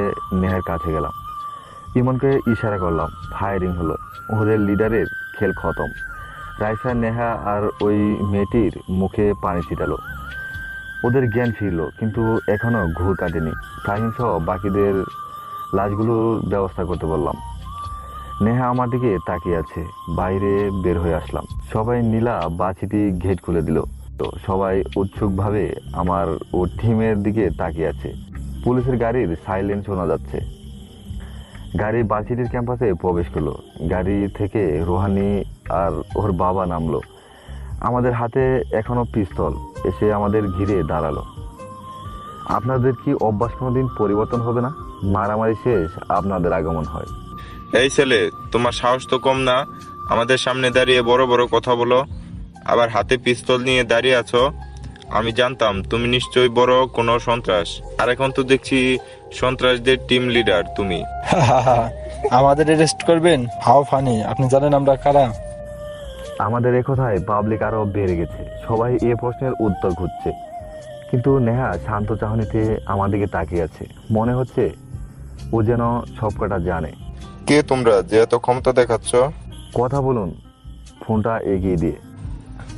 নেহার কাছে গেলাম। ইমনকে ইশারা করলাম। ফায়ারিং হলো। ওদের লিডারের খেল খতম। রাইসা, নেহা আর ওই মেয়েটির মুখে পানি ছিটালো। ওদের জ্ঞান ফিরলো, কিন্তু এখনো ঘুর কাটেনি। ফাহিম সহ বাকিদের লাশগুলোর ব্যবস্থা করতে বললাম। নেহা আমার দিকে তাকিয়ে আছে। বাইরে বের হয়ে আসলাম। সবাই নীলা বাছিটি গেট খুলে দিল। তো সবাই উৎসুকভাবে আমার ও টিমের দিকে তাকিয়ে আছে। পুলিশের গাড়ির সাইলেন্ট শোনা যাচ্ছে। গাড়ি বাছিটির ক্যাম্পাসে প্রবেশ করলো। গাড়ি থেকে রোহানি আর ওর বাবা নামলো। আমাদের হাতে এখনো পিস্তল। এসে আমাদের ঘিরে দাঁড়ালো। আপনাদের কি অভ্যাস কোনোদিন পরিবর্তন হবে না? মারামারি শেষ, আপনাদের আগমন হয়। এই ছেলে, তোমার সাহস তো কম না? আমাদের সামনে দাঁড়িয়ে বড় বড় কথা বলো, আবার হাতে পিস্তল নিয়ে দাঁড়িয়ে আছো। আমি জানতাম তুমি নিশ্চয়ই বড় কোনো সন্ত্রাস, আর এখন তো দেখছি সন্ত্রাসদের টিম লিডার তুমি। আমাদের অ্যারেস্ট করবেন? হাও ফানি, আপনি জানেন আমরা কারা? আমাদের এ কথায় পাবলিক আরো বেড়ে গেছে। সবাই এ প্রশ্নের উত্তর খুঁজছে, কিন্তু নেহা শান্ত চাহনিতে আমার দিকে তাকিয়ে আছে। মনে হচ্ছে ও যেন সবকটা জানে। কে তোমরা যে এত ক্ষমতা দেখাচ্ছ? কথা বলুন। ফোনটা এগিয়ে দিয়ে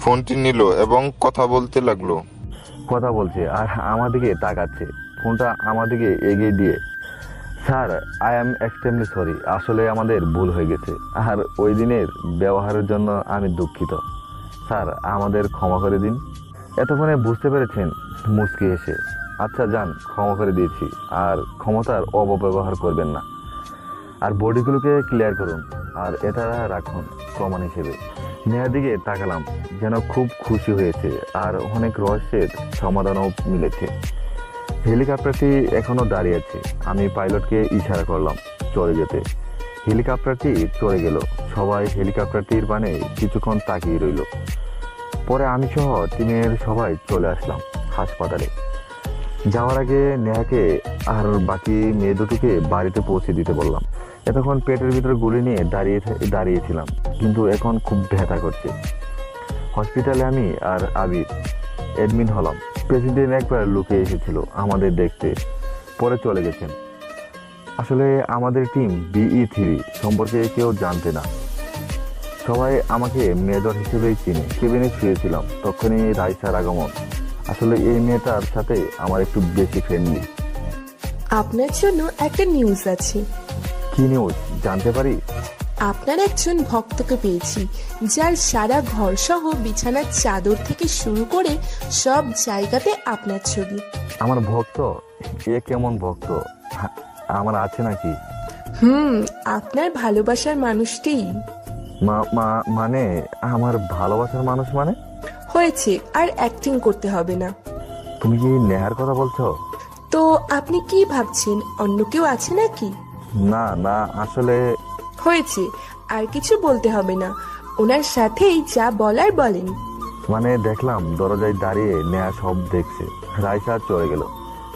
ফোনটি নিল এবং কথা বলতে লাগলো। কথা বলছে আর আমার দিকে তাকাচ্ছে। ফোনটা আমার দিকে এগিয়ে দিয়ে, sir, I am extremely sorry. আসলে আমাদের ভুল হয়ে গেছে, আর ওই দিনের ব্যবহারের জন্য আমি দুঃখিত। স্যার, আমাদের ক্ষমা করে দিন। এতক্ষণে বুঝতে পেরেছেন? মুচকি এসে, আচ্ছা যান, ক্ষমা করে দিয়েছি। আর ক্ষমতার অপব্যবহার করবেন না। আর বডিগুলোকে ক্লিয়ার করুন, আর এটা রাখুন প্রমাণ হিসেবে। নেহার দিকে তাকালাম, যেন খুব খুশি হয়েছে আর অনেক রহস্যের সমাধানও মিলেছে। হেলিকপ্টারটি এখনো দাঁড়িয়ে আছে। আমি পাইলটকে ইশারা করলাম চলে যেতে। হেলিকপ্টারটি চলে গেল। সবাই হেলিকপ্টারটির পানে কিছুক্ষণ তাকিয়ে রইল। পরে আমি সহ টিমের সবাই চলে আসলাম হাসপাতালে। যাওয়ার আগে নেহাকে আর বাকি মেয়ে দুটিকে বাড়িতে পৌঁছে দিতে বললাম। এতক্ষণ পেটের ভিতরে গুলি নিয়ে দাঁড়িয়েছিলাম, কিন্তু এখন খুব ব্যথা করছে। হসপিটালে আমি আর আবির অ্যাডমিট হলাম। প্রেসিডেন্ট একবার লুকে এসেছিল আমাদের দেখতে, পরে চলে গেছেন। আসলে আমাদের টিম BE3 সম্পর্কে কেউ জানতে না। সবাই আমাকে মেজর হিসেবেই চিনে। কেবিনে শুয়েছিলাম, তখনই রাইসার আগমন। আসলে এই মেয়েটার সাথে আমার একটু বেশি ফ্রেন্ডলি। আপনার জন্য একটা নিউজ আছে। কি নিউজ, জানতে পারি? আপনার একজন ভক্তকে পেয়েছি, যার সারা ঘর সহ বিছানার চাদর থেকে শুরু করে সব জায়গাতে আপনার ছবি। আমার ভক্ত? এ কেমন ভক্ত? আমার আছে নাকি? আপনার ভালোবাসার মানুষটি। মানে আমার ভালোবাসার মানুষ মানে? হয়েছে, আর অ্যাক্টিং করতে হবে না। তুমি কি নেহার কথা বলছো? তো আপনি কি ভাবছেন অন্য কেউ আছে নাকি? না না, আসলে হয়েছে, আর কিছু বলতে হবে না। ওনার সাথেই যা বলার বলেন। মানে দেখলাম দরজায় দাঁড়িয়ে নেহা সব দেখছে। রাইসা চলে গেল।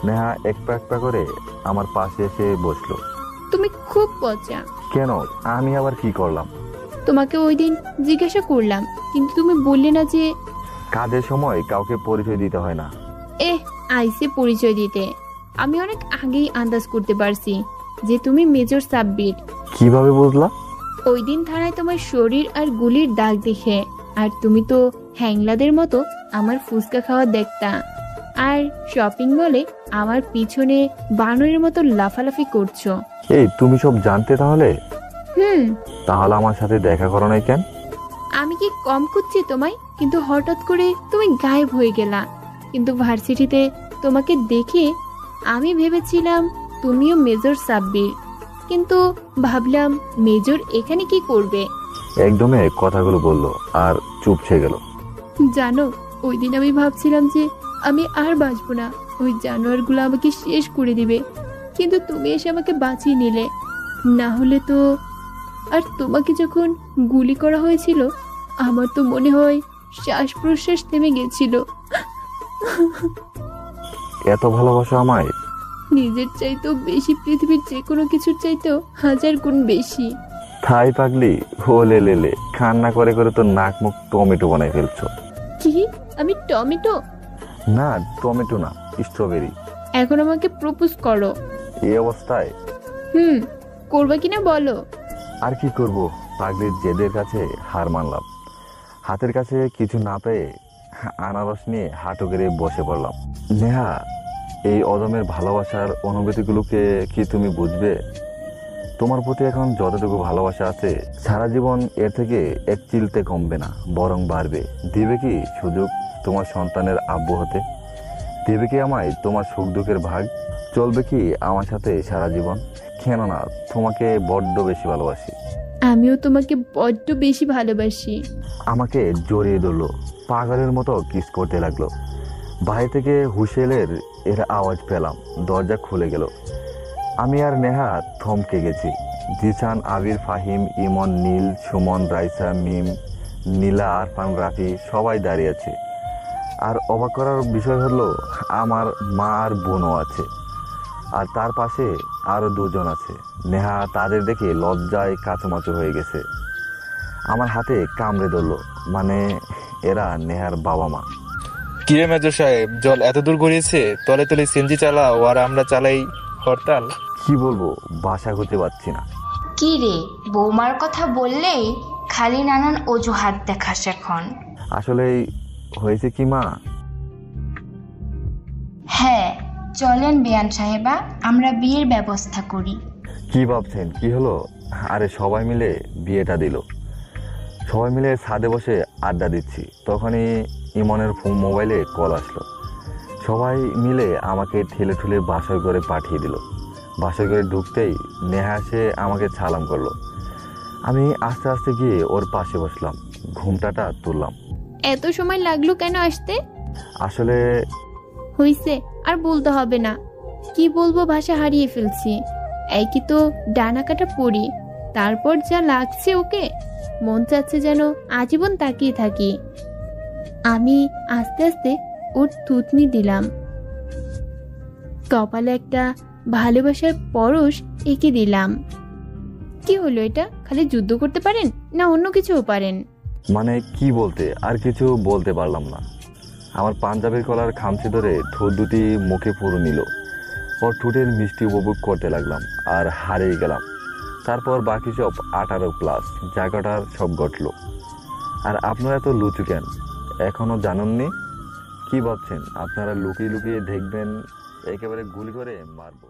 নেহা এক পা করে আমার পাশে এসে বসলো। তুমি খুব পচা। কেন? আমি আবার কি করলাম? তোমাকে ওই দিন জিজ্ঞাসা করলাম, কিন্তু তুমি বললে না যে কাজের সময় কাউকে পরিচয় দিতে হয় না। আইসে পরিচয় দিতে। আমি অনেক আগেই আন্দাজ করতে পারছি যে তুমি মেজর সাব্বির। কিভাবে বুঝলা? ওই দিন থানায় তোমার শরীর আর গুলির দাগ দেখে। আর তুমি তো হ্যাংলাদের মতো আমার ফুচকা খাওয়া দেখতা, আর শপিং মলে আমার পিছনে বানরের মতো লাফালাফি করছো। এই তুমি সব জানতে তাহলে? হুম। তাহলে আমার সাথে দেখা করো নাই কেন? আমি কি কম করছি তোমায়? কিন্তু হঠাৎ করে তুমি গায়েব হয়ে গেলা। কিন্তু ভার্সিটিতে তোমাকে দেখে আমি ভেবেছিলাম তুমিও মেজর সাব্বির, কিন্তু ভাবলাম মেজর এখানে কি করবে। একদমই কথাগুলো বললো আর চুপ ছেয়ে গেল। জানো, ওই দিন আমি ভাবছিলাম যে আমি আর বাঁচবো না, ওই জানোয়ারগুলো আমাকে শেষ করে দিবে, কিন্তু তুমি এসে আমাকে বাঁচিয়ে নিলে। না হলে তো। আর তোমাকে যখন গুলি করা হয়েছিল আমার তো মনে হয় শ্বাস প্রশ্বাস থেমে গেছিল। এত ভালোবাসো আমায়? নিজের চাইতেও বেশি, পৃথিবীর যে কোনো কিছুর চাইতেও 1000 গুণ বেশি। থাই পাগলি, হোলে লেলে, কান্না করে করে তো নাক মুখ টমেটো বানাই ফেলছো। কি? আমি টমেটো? না, টমেটো না, স্ট্রবেরি। এখন আমাকে প্রপোজ করো। এই অবস্থায়? করবে কিনা বলো। আর কি করব, পাগলির জেদের কাছে হার মানলাম। হাতের কাছে কিছু না পেয়ে আনারস নিয়ে হাঁটু গেড়ে বসে পড়লাম। নেহা, এই অদমের ভালোবাসার অনুভূতিগুলোকে কি তুমি বুঝবে? তোমার প্রতি এখন যতটুকু ভালোবাসা আছে, সারা জীবন এর থেকে এক চিলতে কমবে না, বরং বাড়বে। দিবে কি সুযোগ তোমার সন্তানের আব্বু হতে? দেবে কি আমায় তোমার সুখ দুঃখের ভাগ? চলবে কি আমার সাথে সারা জীবন? কেন না, তোমাকে বড্ড বেশি ভালোবাসি। আমিও তোমাকে বড্ড বেশি ভালোবাসি। আমাকে জড়িয়ে ধরলো, পাগলের মতো কিস করতে লাগলো। বাইরে থেকে হুইসেলের এর আওয়াজ পেলাম, দরজা খুলে গেল। আমি আর নেহা থমকে গেছি। জিসান, আবির, ফাহিম, ইমন, নীল, সুমন, রাইসা, মিম, নীলা, আরফান, রাফি সবাই দাঁড়িয়ে আছে। আর অবাক করার বিষয় হলো আমার মা আর বোনও আছে, আর তার পাশে আরো দুজন আছে। নেহা তাদের দেখে লজ্জায় কাচুমাচু হয়ে গেছে। আমার হাতে কামড়ে ধরলো, মানে এরা নেহার বাবা মা। কিরে মেজর সাহেব, জল এত দূর গড়িয়েছে, তলে তলে সিএনজি চালাও আর আমরা চালাই হরতাল। কি বলবো, বাসা খুঁজে পাচ্ছি না। কি রে, বৌমার কথা বললেই খালি নানান অজুহাত দেখাস এখন। আসলে হয়েছে কি মা? হ্যাঁ, চলেন বেয়ান সাহেবা, আমরা বিয়ের ব্যবস্থা করি। কি ভাবছেন, কি হলো? আরে সবাই মিলে বিয়েটা দিল। সবাই মিলে ছাদে বসে আড্ডা দিচ্ছি, তখনই ইমনের মোবাইলে কল আসলো। সবাই মিলে আমাকে ঠেলে ঠুলে বাসর করে পাঠিয়ে দিল। বাসর করে ঢুকতেই নেহা এসে আমাকে সালাম করলো। আমি আস্তে আস্তে গিয়ে ওর পাশে বসলাম, ঘুমটাটা তুললাম। এত সময় লাগলো কেন আসতে? আসলে হইছে, আর বলতে হবে না। কি বলবো, ভাষা হারিয়ে ফেলছি। একই তো ডানা কাটা পড়ি, তারপর যা লাগছে ওকে, মন চাচ্ছে যেন আজীবন তাকিয়ে থাকি। আমি আস্তে আস্তে ওর থুতনি দিলাম, কপালে একটা ভালোবাসার পরশ এঁকে দিলাম। কি হলো এটা? খালি যুদ্ধ করতে পারেন না অন্য কিছুও পারেন? মানে কি বলতে, আর কিছু বলতে পারলাম না। আমার পাঞ্জাবের কলার খামচি ধরে ঠোঁট দুটি মুখে পুরো নিল। ওর ঠোঁটের মিষ্টি উপভোগ করতে লাগলাম আর হারিয়ে গেলাম। তারপর বাকি সব 18+ জায়গাটার সব ঘটলো। আর আপনারা এত লুচু কেন, এখনো জানেননি? কি ভাবছেন আপনারা লুকিয়ে লুকিয়ে দেখবেন একেবারে গুলি করে মারবো?